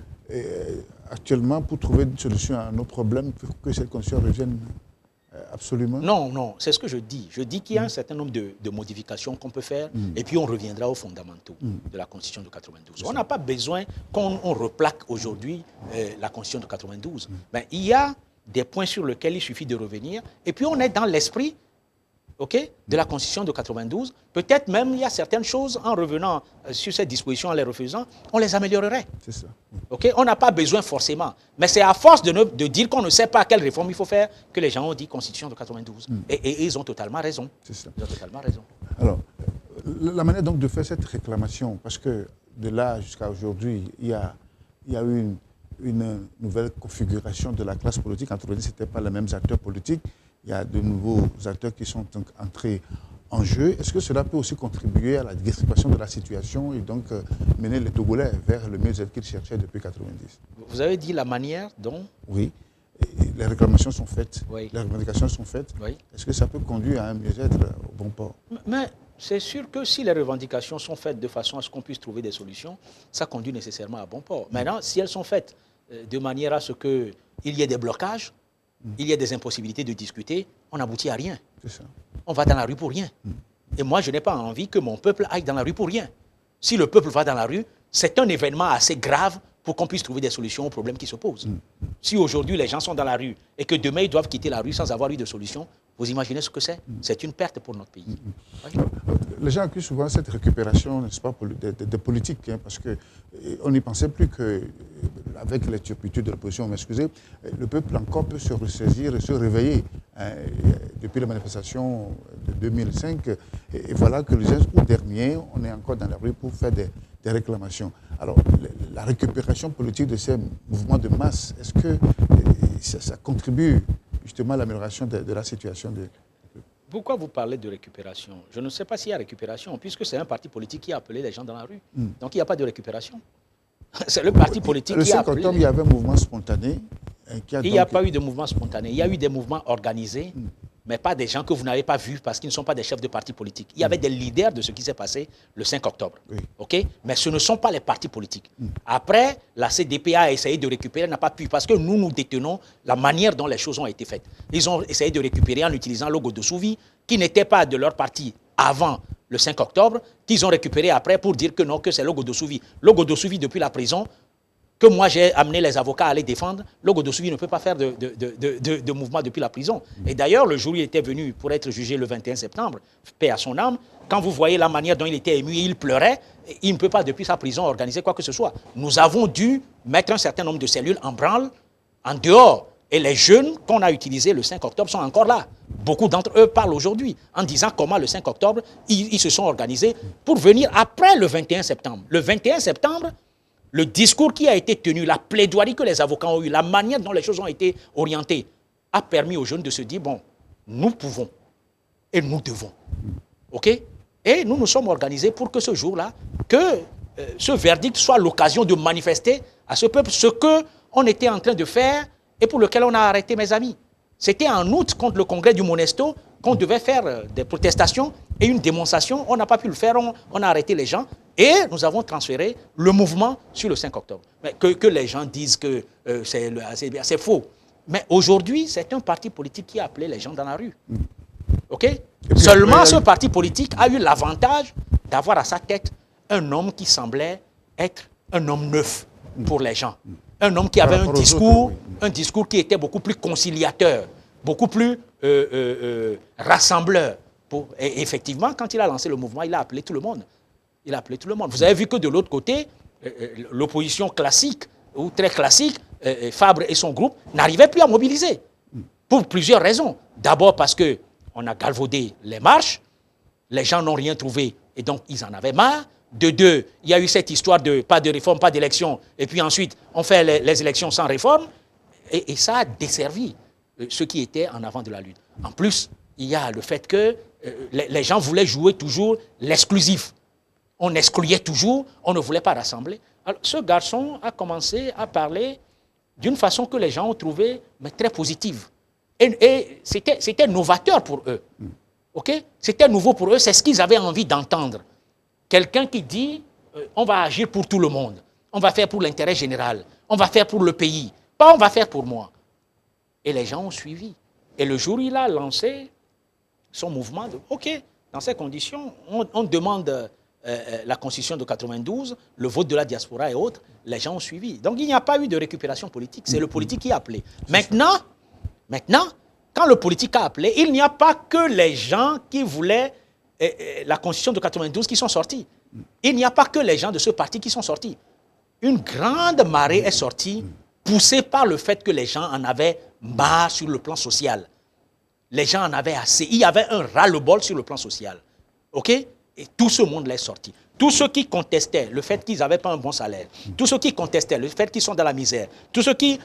actuellement, pour trouver une solution à nos problèmes, il faut que cette condition revienne absolument? Non, non, c'est ce que je dis. Je dis qu'il y a un certain nombre de modifications qu'on peut faire et puis on reviendra aux fondamentaux de la Constitution de 92. On n'a pas besoin qu'on replaque aujourd'hui la Constitution de 92. Ben, il y a des points sur lesquels il suffit de revenir et puis on est dans l'esprit de la Constitution de 92. Peut-être même il y a certaines choses, en revenant sur ces dispositions, en les refaisant, on les améliorerait. C'est ça. On n'a pas besoin forcément. Mais c'est à force de dire qu'on ne sait pas quelle réforme il faut faire que les gens ont dit Constitution de 92. Et ils ont totalement raison. C'est ça. Ils ont totalement raison. Alors, la manière donc de faire cette réclamation, parce que de là jusqu'à aujourd'hui, il y a eu une nouvelle configuration de la classe politique. En 90, ce n'étaient pas les mêmes acteurs politiques. Il y a de nouveaux acteurs qui sont donc entrés en jeu. Est-ce que cela peut aussi contribuer à la diversification de la situation et donc mener les Togolais vers le mieux-être qu'ils cherchaient depuis 90? Vous avez dit la manière dont... Oui. Et les réclamations sont faites, oui. Les revendications sont faites. Oui. Est-ce que ça peut conduire à un mieux-être au bon port? Mais c'est sûr que si les revendications sont faites de façon à ce qu'on puisse trouver des solutions, ça conduit nécessairement à bon port. Maintenant, si elles sont faites de manière à ce qu'il y ait des blocages, il y a des impossibilités de discuter, on n'aboutit à rien. C'est ça. On va dans la rue pour rien. Et moi, je n'ai pas envie que mon peuple aille dans la rue pour rien. Si le peuple va dans la rue, c'est un événement assez grave pour qu'on puisse trouver des solutions aux problèmes qui se posent. Si aujourd'hui les gens sont dans la rue et que demain ils doivent quitter la rue sans avoir eu de solution, vous imaginez ce que c'est? C'est une perte pour notre pays. Oui. Les gens accusent souvent cette récupération, n'est-ce pas, des politiques, hein, parce qu'on n'y pensait plus qu'avec les turpitudes de l'opposition, m'excusez, le peuple encore peut se ressaisir et se réveiller. Depuis la manifestation de 2005, et voilà que le 16 août dernier, on est encore dans la rue pour faire des réclamations. Alors, la récupération politique de ces mouvements de masse, est-ce que ça contribue justement à l'amélioration de la situation Pourquoi vous parlez de récupération? Je ne sais pas s'il y a récupération, puisque c'est un parti politique qui a appelé les gens dans la rue. Donc il n'y a pas de récupération. C'est le parti politique qui a appelé. Le 5 octobre, il y avait un mouvement spontané. Il n'y a pas eu de mouvement spontané. Il y a eu des mouvements organisés, mais pas des gens que vous n'avez pas vus parce qu'ils ne sont pas des chefs de parti politique. Il y avait des leaders de ce qui s'est passé le 5 octobre. Oui. Mais ce ne sont pas les partis politiques. Après, la CDP a essayé de récupérer, n'a pas pu, parce que nous détenons la manière dont les choses ont été faites. Ils ont essayé de récupérer en utilisant Logo de Souvi, qui n'était pas de leur parti avant le 5 octobre, qu'ils ont récupéré après pour dire que non, que c'est Logo de Souvi. Logo de Souvi, depuis la prison, que moi j'ai amené les avocats à les défendre, Logo de Souvi ne peut pas faire de mouvement depuis la prison. Et d'ailleurs, le jour où il était venu pour être jugé le 21 septembre, paix à son âme, quand vous voyez la manière dont il était ému et il pleurait, il ne peut pas depuis sa prison organiser quoi que ce soit. Nous avons dû mettre un certain nombre de cellules en branle, en dehors. Et les jeunes qu'on a utilisés le 5 octobre sont encore là. Beaucoup d'entre eux parlent aujourd'hui en disant comment le 5 octobre, ils se sont organisés pour venir après le 21 septembre. Le 21 septembre, le discours qui a été tenu, la plaidoirie que les avocats ont eue, la manière dont les choses ont été orientées, a permis aux jeunes de se dire, bon, nous pouvons et nous devons. OK? Et nous nous sommes organisés pour que ce jour-là, que ce verdict soit l'occasion de manifester à ce peuple ce qu'on était en train de faire et pour lequel on a arrêté mes amis. C'était en août, contre le congrès du Monesto, qu'on devait faire des protestations et une démonstration. On n'a pas pu le faire, on a arrêté les gens. Et nous avons transféré le mouvement sur le 5 octobre. Mais que les gens disent que c'est faux. Mais aujourd'hui, c'est un parti politique qui a appelé les gens dans la rue. OK? Seulement ce parti politique a eu l'avantage d'avoir à sa tête un homme qui semblait être un homme neuf pour les gens. Un homme qui avait un discours qui était beaucoup plus conciliateur, beaucoup plus rassembleur Et effectivement, quand il a lancé le mouvement, il a appelé tout le monde. Il a appelé tout le monde. Vous avez vu que de l'autre côté, l'opposition classique, ou très classique, Fabre et son groupe, n'arrivaient plus à mobiliser. Pour plusieurs raisons. D'abord parce qu'on a galvaudé les marches, les gens n'ont rien trouvé, et donc ils en avaient marre. De deux, il y a eu cette histoire de pas de réforme, pas d'élection, et puis ensuite, on fait les élections sans réforme, et ça a desservi ceux qui étaient en avant de la lutte. En plus, il y a le fait que les gens voulaient jouer toujours l'exclusif. On excluait toujours, on ne voulait pas rassembler. Alors, ce garçon a commencé à parler d'une façon que les gens ont trouvée mais très positive. Et c'était novateur pour eux. Okay? C'était nouveau pour eux, c'est ce qu'ils avaient envie d'entendre. Quelqu'un qui dit, on va agir pour tout le monde, on va faire pour l'intérêt général, on va faire pour le pays, pas on va faire pour moi. Et les gens ont suivi. Et le jour où il a lancé son mouvement, OK, dans ces conditions, on demande la Constitution de 92, le vote de la diaspora et autres, les gens ont suivi. Donc il n'y a pas eu de récupération politique, c'est le politique qui a appelé. Maintenant, quand le politique a appelé, il n'y a pas que les gens qui voulaient la Constitution de 92 qui sont sortis. Il n'y a pas que les gens de ce parti qui sont sortis. Une grande marée est sortie, poussée par le fait que les gens en avaient marre sur le plan social. Les gens en avaient assez. Il y avait un ras-le-bol sur le plan social. OK? Et tout ce monde-là est sorti. Tous ceux qui contestaient le fait qu'ils n'avaient pas un bon salaire, tous ceux qui contestaient le fait qu'ils sont dans la misère, tous ceux qui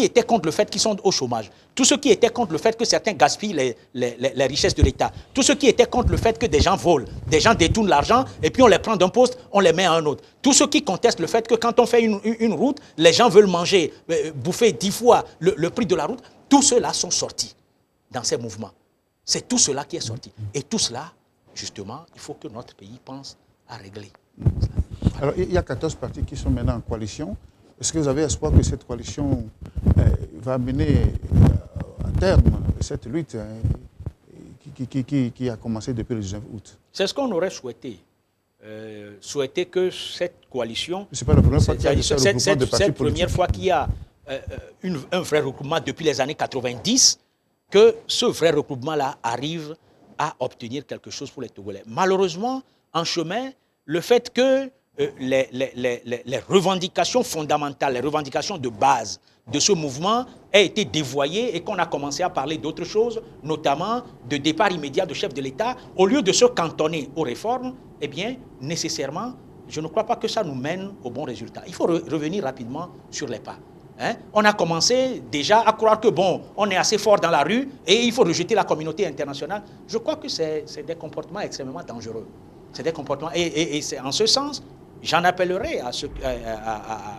étaient contre le fait qu'ils sont au chômage, tous ceux qui étaient contre le fait que certains gaspillent les richesses de l'État, tous ceux qui étaient contre le fait que des gens volent, des gens détournent l'argent et puis on les prend d'un poste, on les met à un autre. Tous ceux qui contestent le fait que quand on fait une route, les gens veulent manger, bouffer 10 fois le prix de la route, tous ceux-là sont sortis dans ces mouvements. C'est tout cela qui est sorti. Et tout cela, justement, il faut que notre pays pense à régler. Alors, il y a 14 partis qui sont maintenant en coalition. Est-ce que vous avez espoir que cette coalition va mener à terme cette lutte qui a commencé depuis le 19 août? C'est ce qu'on aurait souhaité. Souhaiter que cette coalition... Ce n'est pas la première fois qu'il y a cette première fois qu'il y a un vrai regroupement depuis les années 90, que ce vrai regroupement-là arrive à obtenir quelque chose pour les Togolais. Malheureusement, en chemin, le fait que les revendications fondamentales, les revendications de base de ce mouvement aient été dévoyées et qu'on a commencé à parler d'autres choses, notamment de départ immédiat de chef de l'État, au lieu de se cantonner aux réformes, eh bien, nécessairement, je ne crois pas que ça nous mène au bon résultat. Il faut revenir rapidement sur les pas. Hein? On a commencé déjà à croire que, bon, on est assez fort dans la rue et il faut rejeter la communauté internationale. Je crois que c'est des comportements extrêmement dangereux. C'est des comportements. Et c'est en ce sens, j'en appellerai à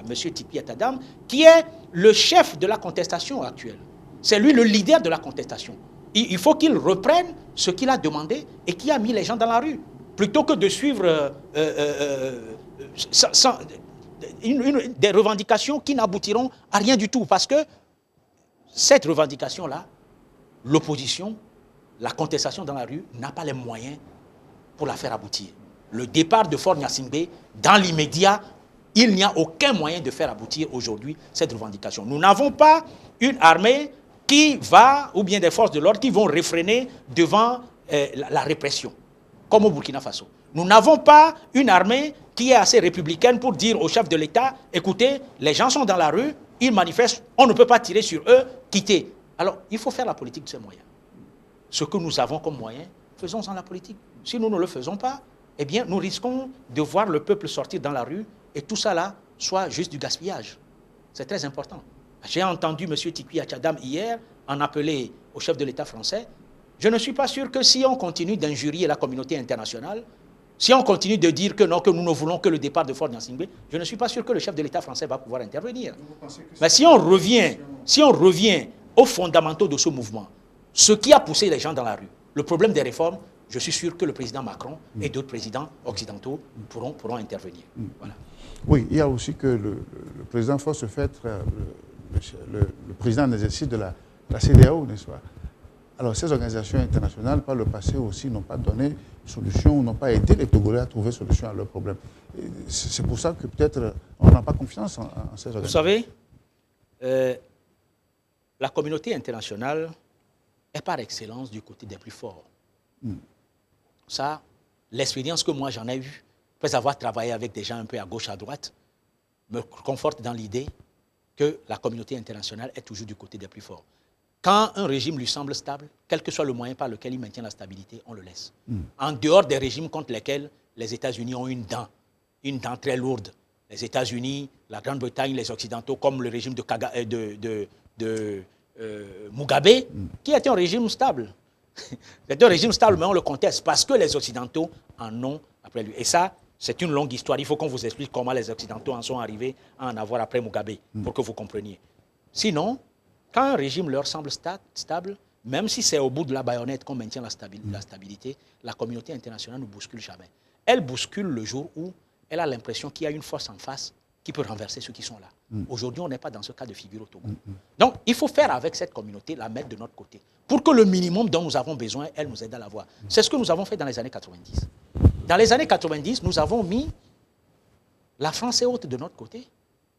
M. Tipi Atadam, qui est le chef de la contestation actuelle. C'est lui le leader de la contestation. Il faut qu'il reprenne ce qu'il a demandé et qui a mis les gens dans la rue. Plutôt que de suivre des revendications qui n'aboutiront à rien du tout. Parce que cette revendication-là, l'opposition, la contestation dans la rue, n'a pas les moyens pour la faire aboutir. Le départ de Faure Gnassingbé, dans l'immédiat, il n'y a aucun moyen de faire aboutir aujourd'hui cette revendication. Nous n'avons pas une armée qui va, ou bien des forces de l'ordre qui vont réfréner devant la répression, comme au Burkina Faso. Nous n'avons pas une armée qui est assez républicaine pour dire au chef de l'État, écoutez, les gens sont dans la rue, ils manifestent, on ne peut pas tirer sur eux, quittez. Alors, il faut faire la politique de ces moyens. Ce que nous avons comme moyen, faisons-en la politique. Si nous ne le faisons pas, eh bien, nous risquons de voir le peuple sortir dans la rue et tout ça là soit juste du gaspillage. C'est très important. J'ai entendu M. Tipi Atadam hier en appeler au chef de l'État français. Je ne suis pas sûr que si on continue d'injurier la communauté internationale, si on continue de dire que non, que nous ne voulons que le départ de Faure Gnassingbé, je ne suis pas sûr que le chef de l'État français va pouvoir intervenir. Mais si on revient aux fondamentaux de ce mouvement, ce qui a poussé les gens dans la rue, le problème des réformes, je suis sûr que le président Macron et d'autres présidents occidentaux pourront intervenir. Voilà. Oui, il y a aussi que le président Faure se fait être le président en exercice de la CEDEAO, n'est-ce pas? Alors, ces organisations internationales, par le passé aussi, n'ont pas donné solution, n'ont pas aidé les Togolais à trouver solution à leurs problèmes. C'est pour ça que peut-être on n'a pas confiance en ces organisations. Vous savez, la communauté internationale est par excellence du côté des plus forts. Ça, l'expérience que moi j'en ai eue, après avoir travaillé avec des gens un peu à gauche, à droite, me conforte dans l'idée que la communauté internationale est toujours du côté des plus forts. Quand un régime lui semble stable, quel que soit le moyen par lequel il maintient la stabilité, on le laisse. En dehors des régimes contre lesquels les États-Unis ont une dent très lourde. Les États-Unis, la Grande-Bretagne, les Occidentaux, comme le régime de Mugabe, qui est un régime stable. C'est un régime stable, mais on le conteste parce que les Occidentaux en ont après lui. Et ça, c'est une longue histoire. Il faut qu'on vous explique comment les Occidentaux en sont arrivés à en avoir après Mugabe, pour que vous compreniez. Sinon, quand un régime leur semble stable, même si c'est au bout de la baïonnette qu'on maintient la stabilité, la communauté internationale ne bouscule jamais. Elle bouscule le jour où elle a l'impression qu'il y a une force en face qui peut renverser ceux qui sont là. Aujourd'hui, on n'est pas dans ce cas de figure au Togo. Donc, il faut faire avec cette communauté, la mettre de notre côté, pour que le minimum dont nous avons besoin, elle nous aide à l'avoir. C'est ce que nous avons fait dans les années 90. Dans les années 90, nous avons mis la France et autres de notre côté,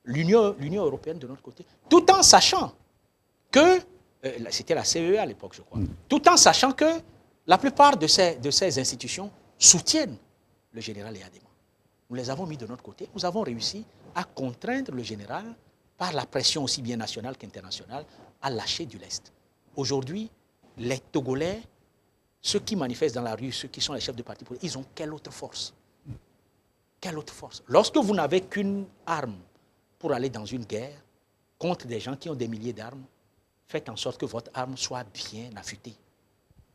l'Union européenne de notre côté, tout en sachant que, c'était la CEA à l'époque, je crois, tout en sachant que la plupart de ces institutions soutiennent le général Eyadema. Nous les avons mis de notre côté. Nous avons réussi à contraindre le général, par la pression aussi bien nationale qu'internationale, à lâcher du lest. Aujourd'hui, les Togolais, ceux qui manifestent dans la rue, ceux qui sont les chefs de parti politique, ils ont quelle autre force? Quelle autre force? Lorsque vous n'avez qu'une arme pour aller dans une guerre contre des gens qui ont des milliers d'armes, faites en sorte que votre arme soit bien affûtée.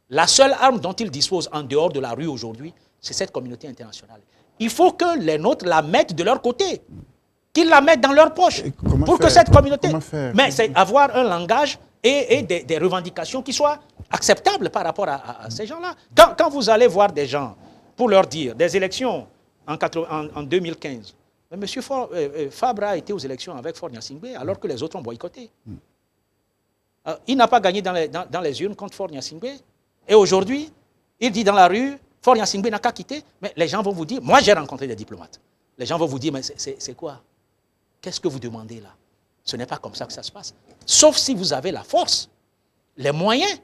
La seule arme dont ils disposent en dehors de la rue aujourd'hui, c'est cette communauté internationale. Il faut que les nôtres la mettent de leur côté, qu'ils la mettent dans leur poche, pour que cette communauté... Mais c'est avoir un langage et des revendications qui soient acceptables par rapport à ces gens-là. Quand vous allez voir des gens, pour leur dire, des élections en 2015, M. Fabre a été aux élections avec Faure Gnassingbé, alors que les autres ont boycotté. Il n'a pas gagné dans les urnes contre Faure Gnassingbé. Et aujourd'hui, il dit dans la rue, Faure Gnassingbé n'a qu'à quitter. Mais les gens vont vous dire, moi j'ai rencontré des diplomates. Les gens vont vous dire, mais c'est quoi? Qu'est-ce que vous demandez là? Ce n'est pas comme ça que ça se passe. Sauf si vous avez la force, les moyens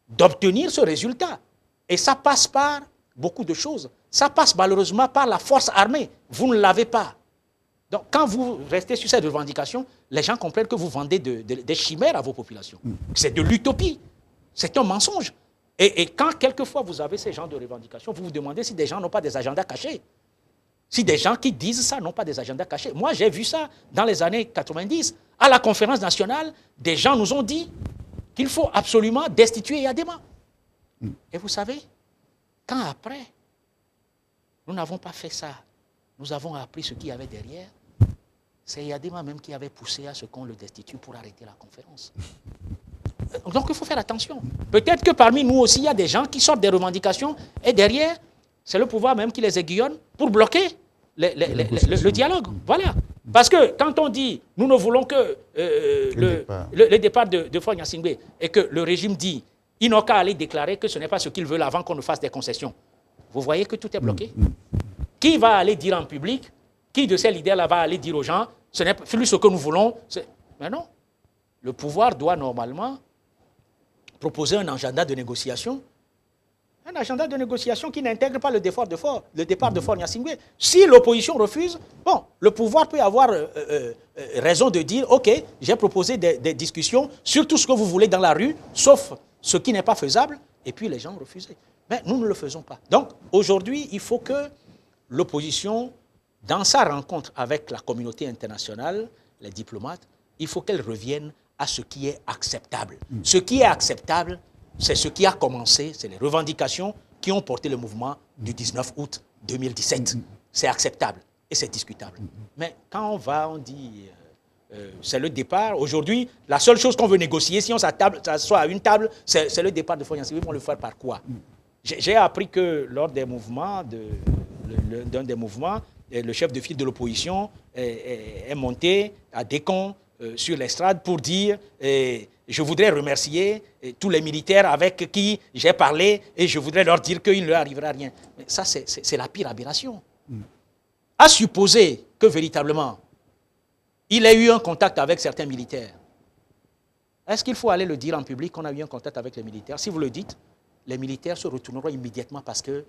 d'obtenir ce résultat. Et ça passe par beaucoup de choses. Ça passe malheureusement par la force armée. Vous ne l'avez pas. Donc quand vous restez sur cette revendication, les gens comprennent que vous vendez des chimères à vos populations. C'est de l'utopie. C'est un mensonge. Et quand quelquefois vous avez ces genres de revendications, vous vous demandez si des gens n'ont pas des agendas cachés. Si des gens qui disent ça n'ont pas des agendas cachés. Moi, j'ai vu ça dans les années 90. À la conférence nationale, des gens nous ont dit qu'il faut absolument destituer Eyadema. Et vous savez, quand après, nous n'avons pas fait ça, nous avons appris ce qu'il y avait derrière, c'est Eyadema même qui avait poussé à ce qu'on le destitue pour arrêter la conférence. Donc il faut faire attention. Peut-être que parmi nous aussi, il y a des gens qui sortent des revendications et derrière, c'est le pouvoir même qui les aiguillonne pour bloquer le dialogue. Voilà. Parce que quand on dit, nous ne voulons que le départ de Faure Gnassingbé et que le régime dit, ils n'ont qu'à aller déclarer que ce n'est pas ce qu'ils veulent avant qu'on ne fasse des concessions. Vous voyez que tout est bloqué. Qui va aller dire en public, qui de ces leaders-là va aller dire aux gens, ce n'est plus ce que nous voulons. Mais non. Le pouvoir doit normalement proposer un agenda de négociation. Un agenda de négociation qui n'intègre pas le départ de Faure Gnassingbé. Si l'opposition refuse, bon, le pouvoir peut avoir raison de dire, OK, j'ai proposé des discussions sur tout ce que vous voulez dans la rue, sauf ce qui n'est pas faisable, et puis les gens refusaient. Mais nous ne le faisons pas. Donc, aujourd'hui, il faut que l'opposition, dans sa rencontre avec la communauté internationale, les diplomates, il faut qu'elle revienne à ce qui est acceptable. Ce qui est acceptable, c'est ce qui a commencé, c'est les revendications qui ont porté le mouvement du 19 août 2017. C'est acceptable et c'est discutable. Mais quand on dit, c'est le départ. Aujourd'hui, la seule chose qu'on veut négocier, si on s'assoit à une table, c'est le départ de Faure Gnassingbé. Ils vont le faire par quoi? J'ai appris que lors des mouvements, d'un des mouvements, le chef de file de l'opposition est monté à Décon sur l'estrade pour dire je voudrais remercier tous les militaires avec qui j'ai parlé et je voudrais leur dire qu'il ne leur arrivera rien. Mais ça, c'est la pire aberration. À supposer que véritablement, il ait eu un contact avec certains militaires. Est-ce qu'il faut aller le dire en public qu'on a eu un contact avec les militaires? Si vous le dites, les militaires se retourneront immédiatement parce que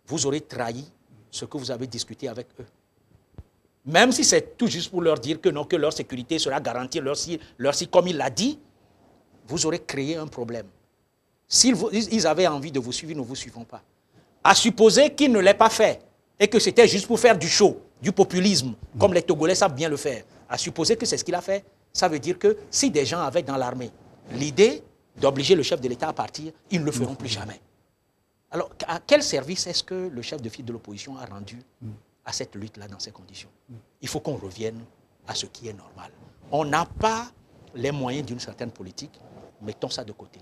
vous aurez trahi ce que vous avez discuté avec eux. Même si c'est tout juste pour leur dire que non, que leur sécurité sera garantie, comme il l'a dit, vous aurez créé un problème. S'ils avaient envie de vous suivre, ils ne vous suivront pas. À supposer qu'ils ne l'aient pas fait et que c'était juste pour faire du show, du populisme, comme les Togolais savent bien le faire. À supposer que c'est ce qu'il a fait, ça veut dire que si des gens avaient dans l'armée l'idée d'obliger le chef de l'État à partir, ils ne le feront plus jamais. Alors, à quel service est-ce que le chef de file de l'opposition a rendu à cette lutte-là dans ces conditions? Il faut qu'on revienne à ce qui est normal. On n'a pas les moyens d'une certaine politique, mettons ça de côté.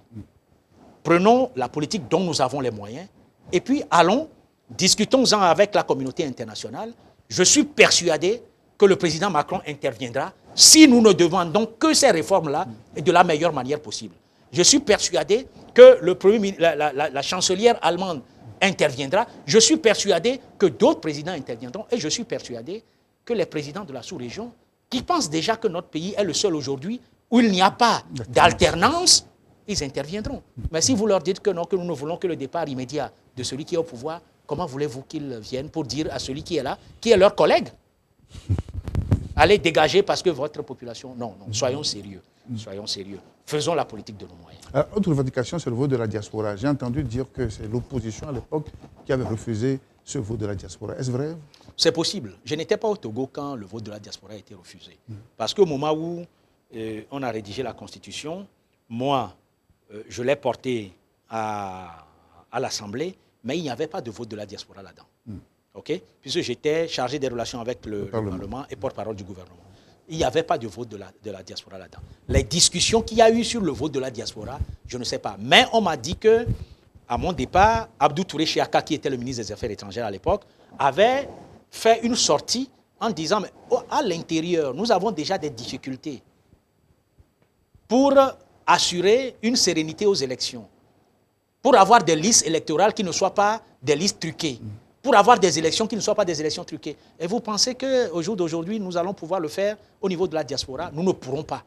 Prenons la politique dont nous avons les moyens et puis allons, discutons-en avec la communauté internationale. Je suis persuadé que le président Macron interviendra si nous ne demandons que ces réformes-là et de la meilleure manière possible. Je suis persuadé que la chancelière allemande interviendra. Je suis persuadé que d'autres présidents interviendront. Et je suis persuadé que les présidents de la sous-région, qui pensent déjà que notre pays est le seul aujourd'hui où il n'y a pas d'alternance, ils interviendront. Mais si vous leur dites que non, que nous ne voulons que le départ immédiat de celui qui est au pouvoir, comment voulez-vous qu'ils viennent pour dire à celui qui est là, qui est leur collègue, allez dégager parce que votre population... Non, soyons sérieux. Soyons sérieux. Faisons la politique de nos moyens. Alors, autre revendication, c'est le vote de la diaspora. J'ai entendu dire que c'est l'opposition à l'époque qui avait refusé ce vote de la diaspora. Est-ce vrai? C'est possible. Je n'étais pas au Togo quand le vote de la diaspora a été refusé. Parce qu'au moment où on a rédigé la Constitution, moi, je l'ai porté à l'Assemblée, mais il n'y avait pas de vote de la diaspora là-dedans. Okay? Puisque j'étais chargé des relations avec le Parlement et porte-parole du gouvernement. Il n'y avait pas de vote de la diaspora là-dedans. Les discussions qu'il y a eu sur le vote de la diaspora, je ne sais pas. Mais on m'a dit que, à mon départ, Abdou Touré Chiaka, qui était le ministre des Affaires étrangères à l'époque, avait fait une sortie en disant, mais à l'intérieur, nous avons déjà des difficultés pour assurer une sérénité aux élections, pour avoir des listes électorales qui ne soient pas des listes truquées, pour avoir des élections qui ne soient pas des élections truquées. Et vous pensez qu'au jour d'aujourd'hui, nous allons pouvoir le faire au niveau de la diaspora? Nous ne pourrons pas.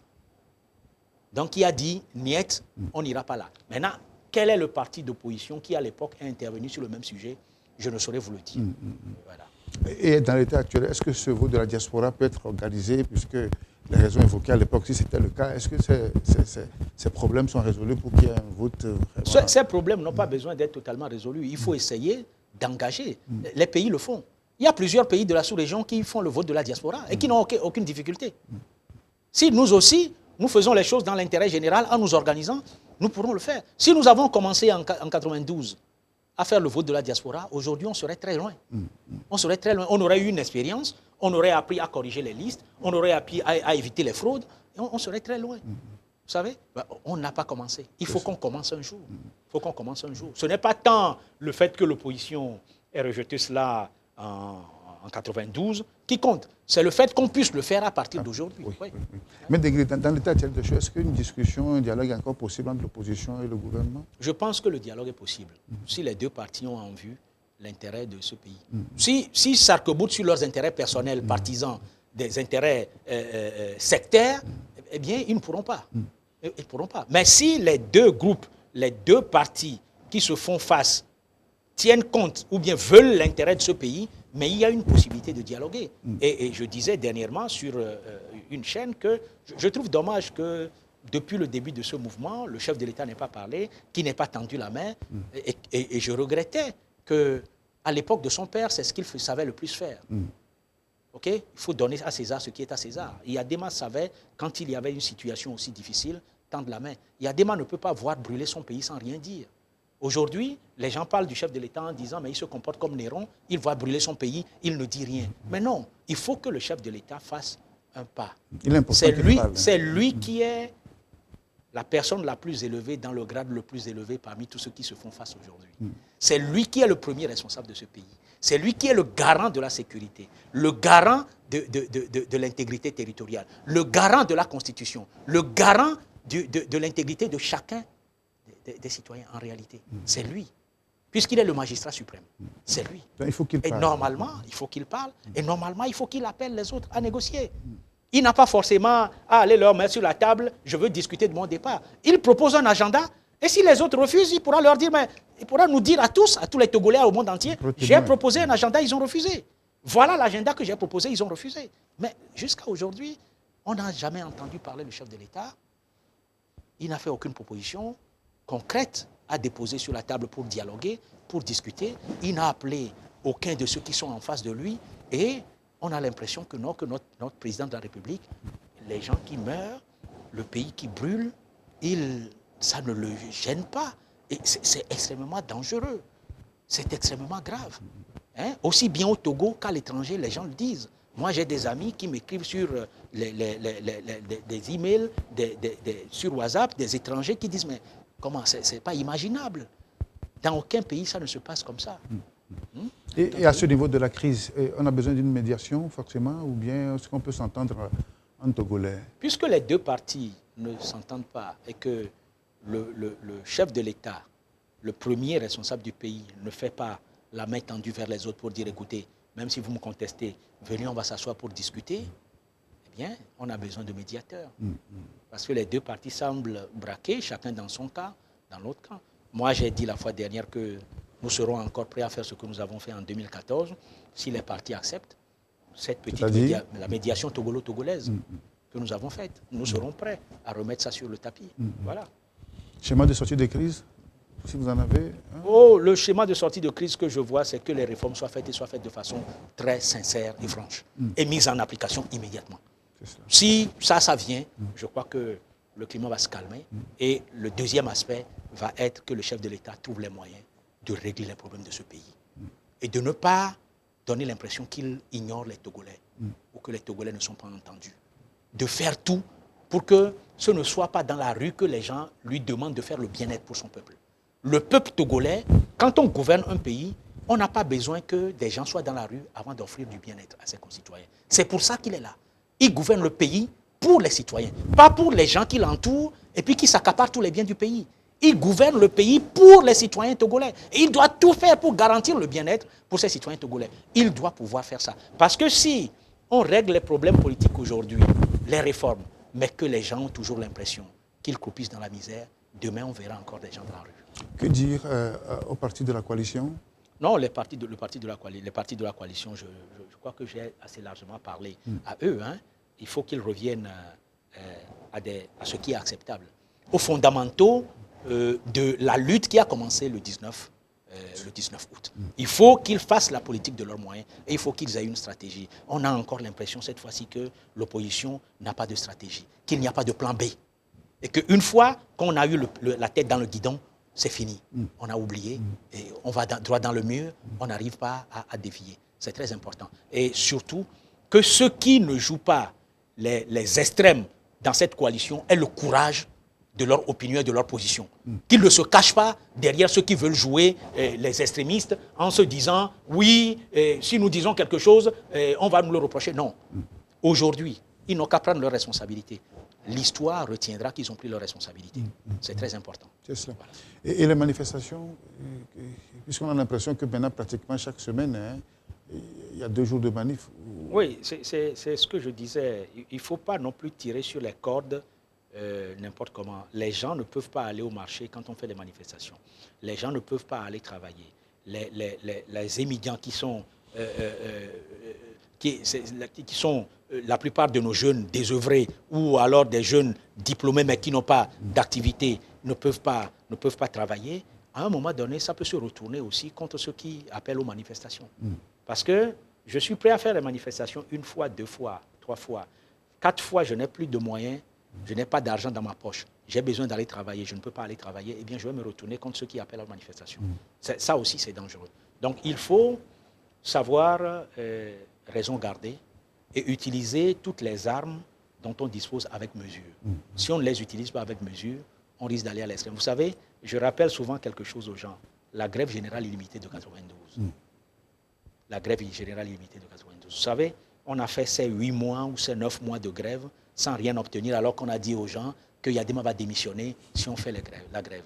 Donc, il a dit, niet, on n'ira pas là. Maintenant, quel est le parti d'opposition qui, à l'époque, est intervenu sur le même sujet? Je ne saurais vous le dire. Voilà. Et dans l'état actuel, est-ce que ce vote de la diaspora peut être organisé, puisque les raisons évoquées à l'époque, si c'était le cas, est-ce que ces problèmes sont résolus pour qu'il y ait un vote vraiment... Ces problèmes n'ont pas besoin d'être totalement résolus. Il faut essayer d'engager. Les pays le font. Il y a plusieurs pays de la sous-région qui font le vote de la diaspora et qui n'ont aucune difficulté. Si nous aussi, nous faisons les choses dans l'intérêt général en nous organisant, nous pourrons le faire. Si nous avons commencé en 92 à faire le vote de la diaspora, aujourd'hui, on serait très loin. On serait très loin. On aurait eu une expérience, on aurait appris à corriger les listes, on aurait appris à éviter les fraudes, et on serait très loin. Vous savez, on n'a pas commencé. Il faut qu'on commence un jour. Il faut qu'on commence un jour. Ce n'est pas tant le fait que l'opposition ait rejeté cela en 92 qui compte. C'est le fait qu'on puisse le faire à partir d'aujourd'hui. Oui. Mais dans l'état actuel des choses, est-ce qu'une discussion, un dialogue est encore possible entre l'opposition et le gouvernement? Je pense que le dialogue est possible si les deux parties ont en vue l'intérêt de ce pays. Si s'arc-boutent sur leurs intérêts personnels, partisans, des intérêts sectaires, eh bien, ils ne pourront pas. Ils ne pourront pas. Mais si les deux groupes, les deux partis qui se font face tiennent compte ou bien veulent l'intérêt de ce pays, mais il y a une possibilité de dialoguer. Et je disais dernièrement sur une chaîne que je trouve dommage que depuis le début de ce mouvement, le chef de l'État n'ait pas parlé, qu'il n'ait pas tendu la main. Et je regrettais qu'à l'époque de son père, c'est ce qu'il savait le plus faire. Okay? Il faut donner à César ce qui est à César. Yadema savait, quand il y avait une situation aussi difficile, tendre la main. Yadema ne peut pas voir brûler son pays sans rien dire. Aujourd'hui, les gens parlent du chef de l'État en disant « mais il se comporte comme Néron, il va brûler son pays, il ne dit rien ». Mais non, il faut que le chef de l'État fasse un pas. C'est lui qui est la personne la plus élevée, dans le grade le plus élevé parmi tous ceux qui se font face aujourd'hui. C'est lui qui est le premier responsable de ce pays. C'est lui qui est le garant de la sécurité, le garant de l'intégrité territoriale, le garant de la Constitution, le garant de l'intégrité de chacun des citoyens en réalité. C'est lui, puisqu'il est le magistrat suprême. C'est lui. Il faut qu'il parle. Et normalement, il faut qu'il parle. Et normalement, il faut qu'il appelle les autres à négocier. Il n'a pas forcément à aller leur mettre sur la table, je veux discuter de mon départ. Il propose un agenda Et si les autres refusent, il pourra leur dire, mais il pourra nous dire à tous les Togolais au monde entier, j'ai proposé un agenda, ils ont refusé. Voilà l'agenda que j'ai proposé, ils ont refusé. Mais jusqu'à aujourd'hui, on n'a jamais entendu parler du chef de l'État. Il n'a fait aucune proposition concrète à déposer sur la table pour dialoguer, pour discuter. Il n'a appelé aucun de ceux qui sont en face de lui. Et on a l'impression que notre président de la République, les gens qui meurent, le pays qui brûle, ça ne le gêne pas. Et c'est extrêmement dangereux. C'est extrêmement grave. Hein? Aussi bien au Togo qu'à l'étranger, les gens le disent. Moi, j'ai des amis qui m'écrivent sur des emails, sur WhatsApp, des étrangers qui disent, mais comment, c'est pas imaginable. Dans aucun pays, ça ne se passe comme ça. Et à ce niveau de la crise, on a besoin d'une médiation, forcément, ou bien est-ce qu'on peut s'entendre en togolais? Puisque les deux parties ne s'entendent pas et que le chef de l'État, le premier responsable du pays, ne fait pas la main tendue vers les autres pour dire, écoutez, même si vous me contestez, venez, on va s'asseoir pour discuter, eh bien, on a besoin de médiateurs. Parce que les deux parties semblent braquer, chacun dans son cas, dans l'autre camp. Moi, j'ai dit la fois dernière que nous serons encore prêts à faire ce que nous avons fait en 2014, si les partis acceptent cette petite la médiation togolo-togolaise que nous avons faite. Nous serons prêts à remettre ça sur le tapis. Voilà. Schéma de sortie de crise, si vous en avez? Oh, le schéma de sortie de crise que je vois, c'est que les réformes soient faites et soient faites de façon très sincère et franche et mises en application immédiatement. Si ça vient, je crois que le climat va se calmer. Et le deuxième aspect va être que le chef de l'État trouve les moyens de régler les problèmes de ce pays. Et de ne pas donner l'impression qu'il ignore les Togolais ou que les Togolais ne sont pas entendus. De faire tout pour que ce ne soit pas dans la rue que les gens lui demandent de faire le bien-être pour son peuple. Le peuple togolais, quand on gouverne un pays, on n'a pas besoin que des gens soient dans la rue avant d'offrir du bien-être à ses concitoyens. C'est pour ça qu'il est là. Il gouverne le pays pour les citoyens, pas pour les gens qui l'entourent et puis qui s'accaparent tous les biens du pays. Il gouverne le pays pour les citoyens togolais. Et il doit tout faire pour garantir le bien-être pour ses citoyens togolais. Il doit pouvoir faire ça. Parce que si on règle les problèmes politiques aujourd'hui, les réformes, mais que les gens ont toujours l'impression qu'ils croupissent dans la misère, demain on verra encore des gens dans la rue. Que dire aux partis de la coalition? Non, les partis de la coalition, je crois que j'ai assez largement parlé à eux. Hein. Il faut qu'ils reviennent à ce qui est acceptable. Aux fondamentaux de la lutte qui a commencé le 19 août. Il faut qu'ils fassent la politique de leurs moyens et il faut qu'ils aient une stratégie. On a encore l'impression cette fois-ci que l'opposition n'a pas de stratégie, qu'il n'y a pas de plan B. Et qu'une fois qu'on a eu la tête dans le guidon, c'est fini. On a oublié et on va droit dans le mur, on n'arrive pas à dévier. C'est très important. Et surtout, que ceux qui ne jouent pas les extrêmes dans cette coalition aient le courage de leur opinion et de leur position. Qu'ils ne se cachent pas derrière ceux qui veulent jouer les extrémistes en se disant « oui, si nous disons quelque chose, on va nous le reprocher ». Non. Aujourd'hui, ils n'ont qu'à prendre leurs responsabilités. L'histoire retiendra qu'ils ont pris leurs responsabilités. C'est très important. C'est cela. Voilà. Et les manifestations, puisqu'on a l'impression que maintenant, pratiquement chaque semaine, il y a 2 jours de manif. Oui, c'est ce que je disais. Il ne faut pas non plus tirer sur les cordes n'importe comment. Les gens ne peuvent pas aller au marché quand on fait des manifestations. Les gens ne peuvent pas aller travailler. Les émigrants qui sont la plupart de nos jeunes désœuvrés ou alors des jeunes diplômés mais qui n'ont pas d'activité ne peuvent pas travailler, à un moment donné, ça peut se retourner aussi contre ceux qui appellent aux manifestations. Parce que je suis prêt à faire les manifestations 1 fois, 2 fois, 3 fois. 4 fois, je n'ai plus de moyens, je n'ai pas d'argent dans ma poche. J'ai besoin d'aller travailler, je ne peux pas aller travailler, eh bien je vais me retourner contre ceux qui appellent aux manifestations. Ça aussi, c'est dangereux. Donc il faut savoir raison garder et utiliser toutes les armes dont on dispose avec mesure. Si on ne les utilise pas avec mesure, on risque d'aller à l'extrême. Vous savez, je rappelle souvent quelque chose aux gens. La grève générale illimitée de 92. La grève générale illimitée de 92. Vous savez, on a fait ces 8 mois ou ces 9 mois de grève sans rien obtenir, alors qu'on a dit aux gens que Yadema va démissionner si on fait la grève.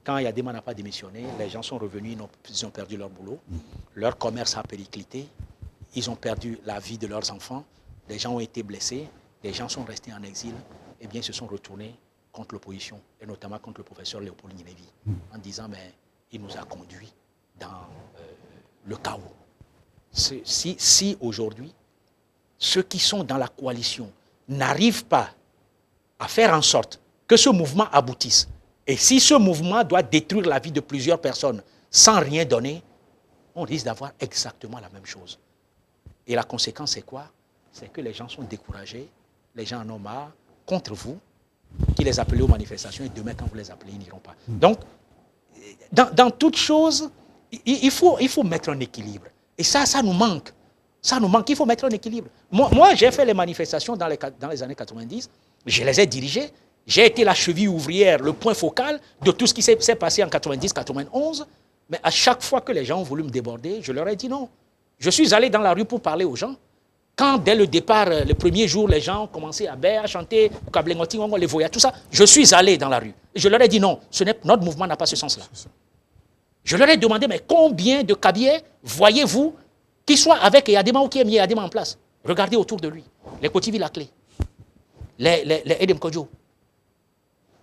Quand Yadema n'a pas démissionné, les gens sont revenus, ils ont perdu leur boulot, leur commerce a périclité, ils ont perdu la vie de leurs enfants, des gens ont été blessés, des gens sont restés en exil, et bien ils se sont retournés contre l'opposition, et notamment contre le professeur Léopold Ninevi, en disant, mais il nous a conduits dans le chaos. Si aujourd'hui, ceux qui sont dans la coalition n'arrivent pas à faire en sorte que ce mouvement aboutisse, et si ce mouvement doit détruire la vie de plusieurs personnes sans rien donner, on risque d'avoir exactement la même chose. Et la conséquence, c'est quoi? C'est que les gens sont découragés, les gens en ont marre, contre vous, qui les appelez aux manifestations, et demain, quand vous les appelez, ils n'iront pas. Donc, dans toute chose, il faut mettre un équilibre. Et ça nous manque. Ça nous manque, il faut mettre un équilibre. Moi j'ai fait les manifestations dans les années 90, je les ai dirigées, j'ai été la cheville ouvrière, le point focal de tout ce qui s'est passé en 90, 91, mais à chaque fois que les gens ont voulu me déborder, je leur ai dit non. Je suis allé dans la rue pour parler aux gens. Quand, dès le départ, le premier jour, les gens ont commencé à bailler, à chanter, Kablengoti, on les voyait, tout ça, je suis allé dans la rue. Et je leur ai dit non, notre mouvement n'a pas ce sens-là. Je leur ai demandé, mais combien de Kabyais voyez-vous qui soient avec Eyadema ou qui aient mis Eyadema en place? Regardez autour de lui. Les Kotivi la clé, les Edem Kodjo,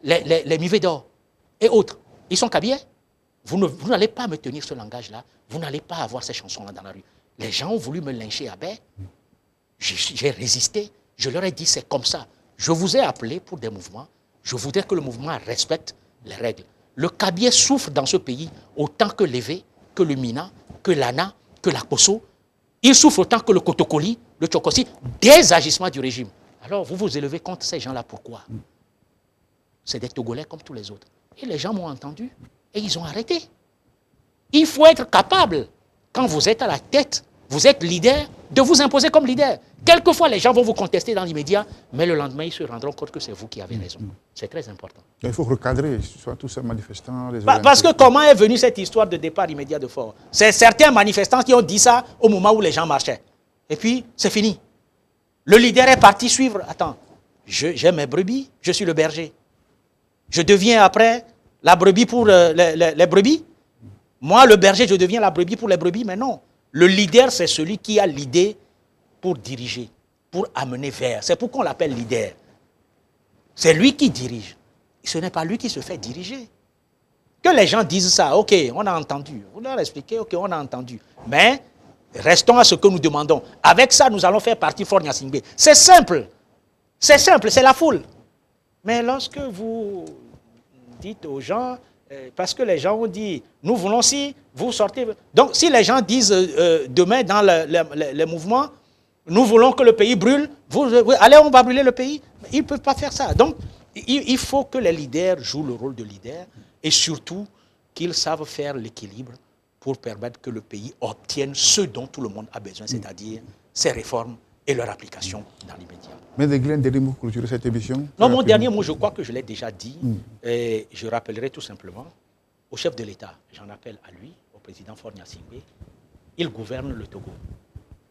les Mivedor et autres. Ils sont Kabyais. Vous n'allez pas me tenir ce langage-là. Vous n'allez pas avoir ces chansons-là dans la rue. Les gens ont voulu me lyncher à baie. J'ai résisté. Je leur ai dit, c'est comme ça. Je vous ai appelé pour des mouvements. Je voudrais que le mouvement respecte les règles. Le Kabyais souffre dans ce pays autant que l'Évé, que le Mina, que l'Ana, que la Kosso. Il souffre autant que le Kotokoli, le Tchokosi, des agissements du régime. Alors, vous vous élevez contre ces gens-là, pourquoi? C'est des Togolais comme tous les autres. Et les gens m'ont entendu et ils ont arrêté. Il faut être capable, quand vous êtes à la tête, vous êtes leader, de vous imposer comme leader. Quelquefois, les gens vont vous contester dans l'immédiat, mais le lendemain, ils se rendront compte que c'est vous qui avez raison. C'est très important. Il faut recadrer, soit tous ces manifestants. Parce que comment est venue cette histoire de départ immédiat de Fort? C'est certains manifestants qui ont dit ça au moment où les gens marchaient. Et puis, c'est fini. Le leader est parti suivre. Attends, j'ai mes brebis, je suis le berger. Je deviens après la brebis pour les brebis. Moi, le berger, je deviens la brebis pour les brebis, mais non. Le leader, c'est celui qui a l'idée pour diriger, pour amener vers. C'est pourquoi on l'appelle leader. C'est lui qui dirige. Ce n'est pas lui qui se fait diriger. Que les gens disent ça, ok, on a entendu. Vous leur expliquez, ok, on a entendu. Mais restons à ce que nous demandons. Avec ça, nous allons faire partie Fort Gnassingbé. C'est simple, c'est la foule. Mais lorsque vous dites aux gens, parce que les gens ont dit, nous voulons si vous sortez. Donc, si les gens disent demain dans les mouvements, nous voulons que le pays brûle, allez, on va brûler le pays. Ils ne peuvent pas faire ça. Donc, il faut que les leaders jouent le rôle de leader et surtout qu'ils savent faire l'équilibre pour permettre que le pays obtienne ce dont tout le monde a besoin, c'est-à-dire ces réformes et leur application dans l'immédiat. Mais Desglen, dernier mot pour clôturer cette émission? Non, mon dernier mot, je crois que je l'ai déjà dit. Et je rappellerai tout simplement au chef de l'État, j'en appelle à lui, au président Fort Gnassingbé, il gouverne le Togo.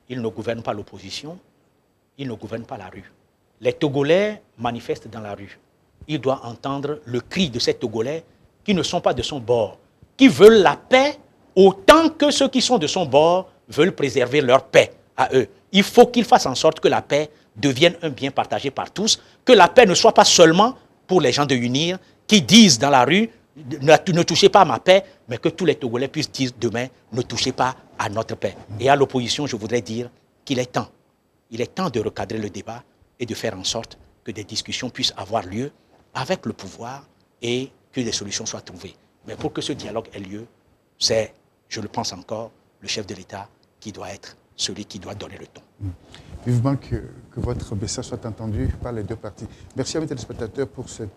Il ne gouverne pas l'opposition, il ne gouverne pas la rue. Les Togolais manifestent dans la rue. Il doit entendre le cri de ces Togolais qui ne sont pas de son bord, qui veulent la paix autant que ceux qui sont de son bord veulent préserver leur paix à eux. Il faut qu'il fasse en sorte que la paix devienne un bien partagé par tous, que la paix ne soit pas seulement pour les gens de UNIR qui disent dans la rue ne touchez pas à ma paix, mais que tous les Togolais puissent dire demain ne touchez pas à notre paix. Et à l'opposition, je voudrais dire qu'il est temps. Il est temps de recadrer le débat et de faire en sorte que des discussions puissent avoir lieu avec le pouvoir et que des solutions soient trouvées. Mais pour que ce dialogue ait lieu, c'est, je le pense encore, le chef de l'État qui doit être celui qui doit donner le ton. Vivement que votre message soit entendu par les deux parties. Merci à mes téléspectateurs pour cette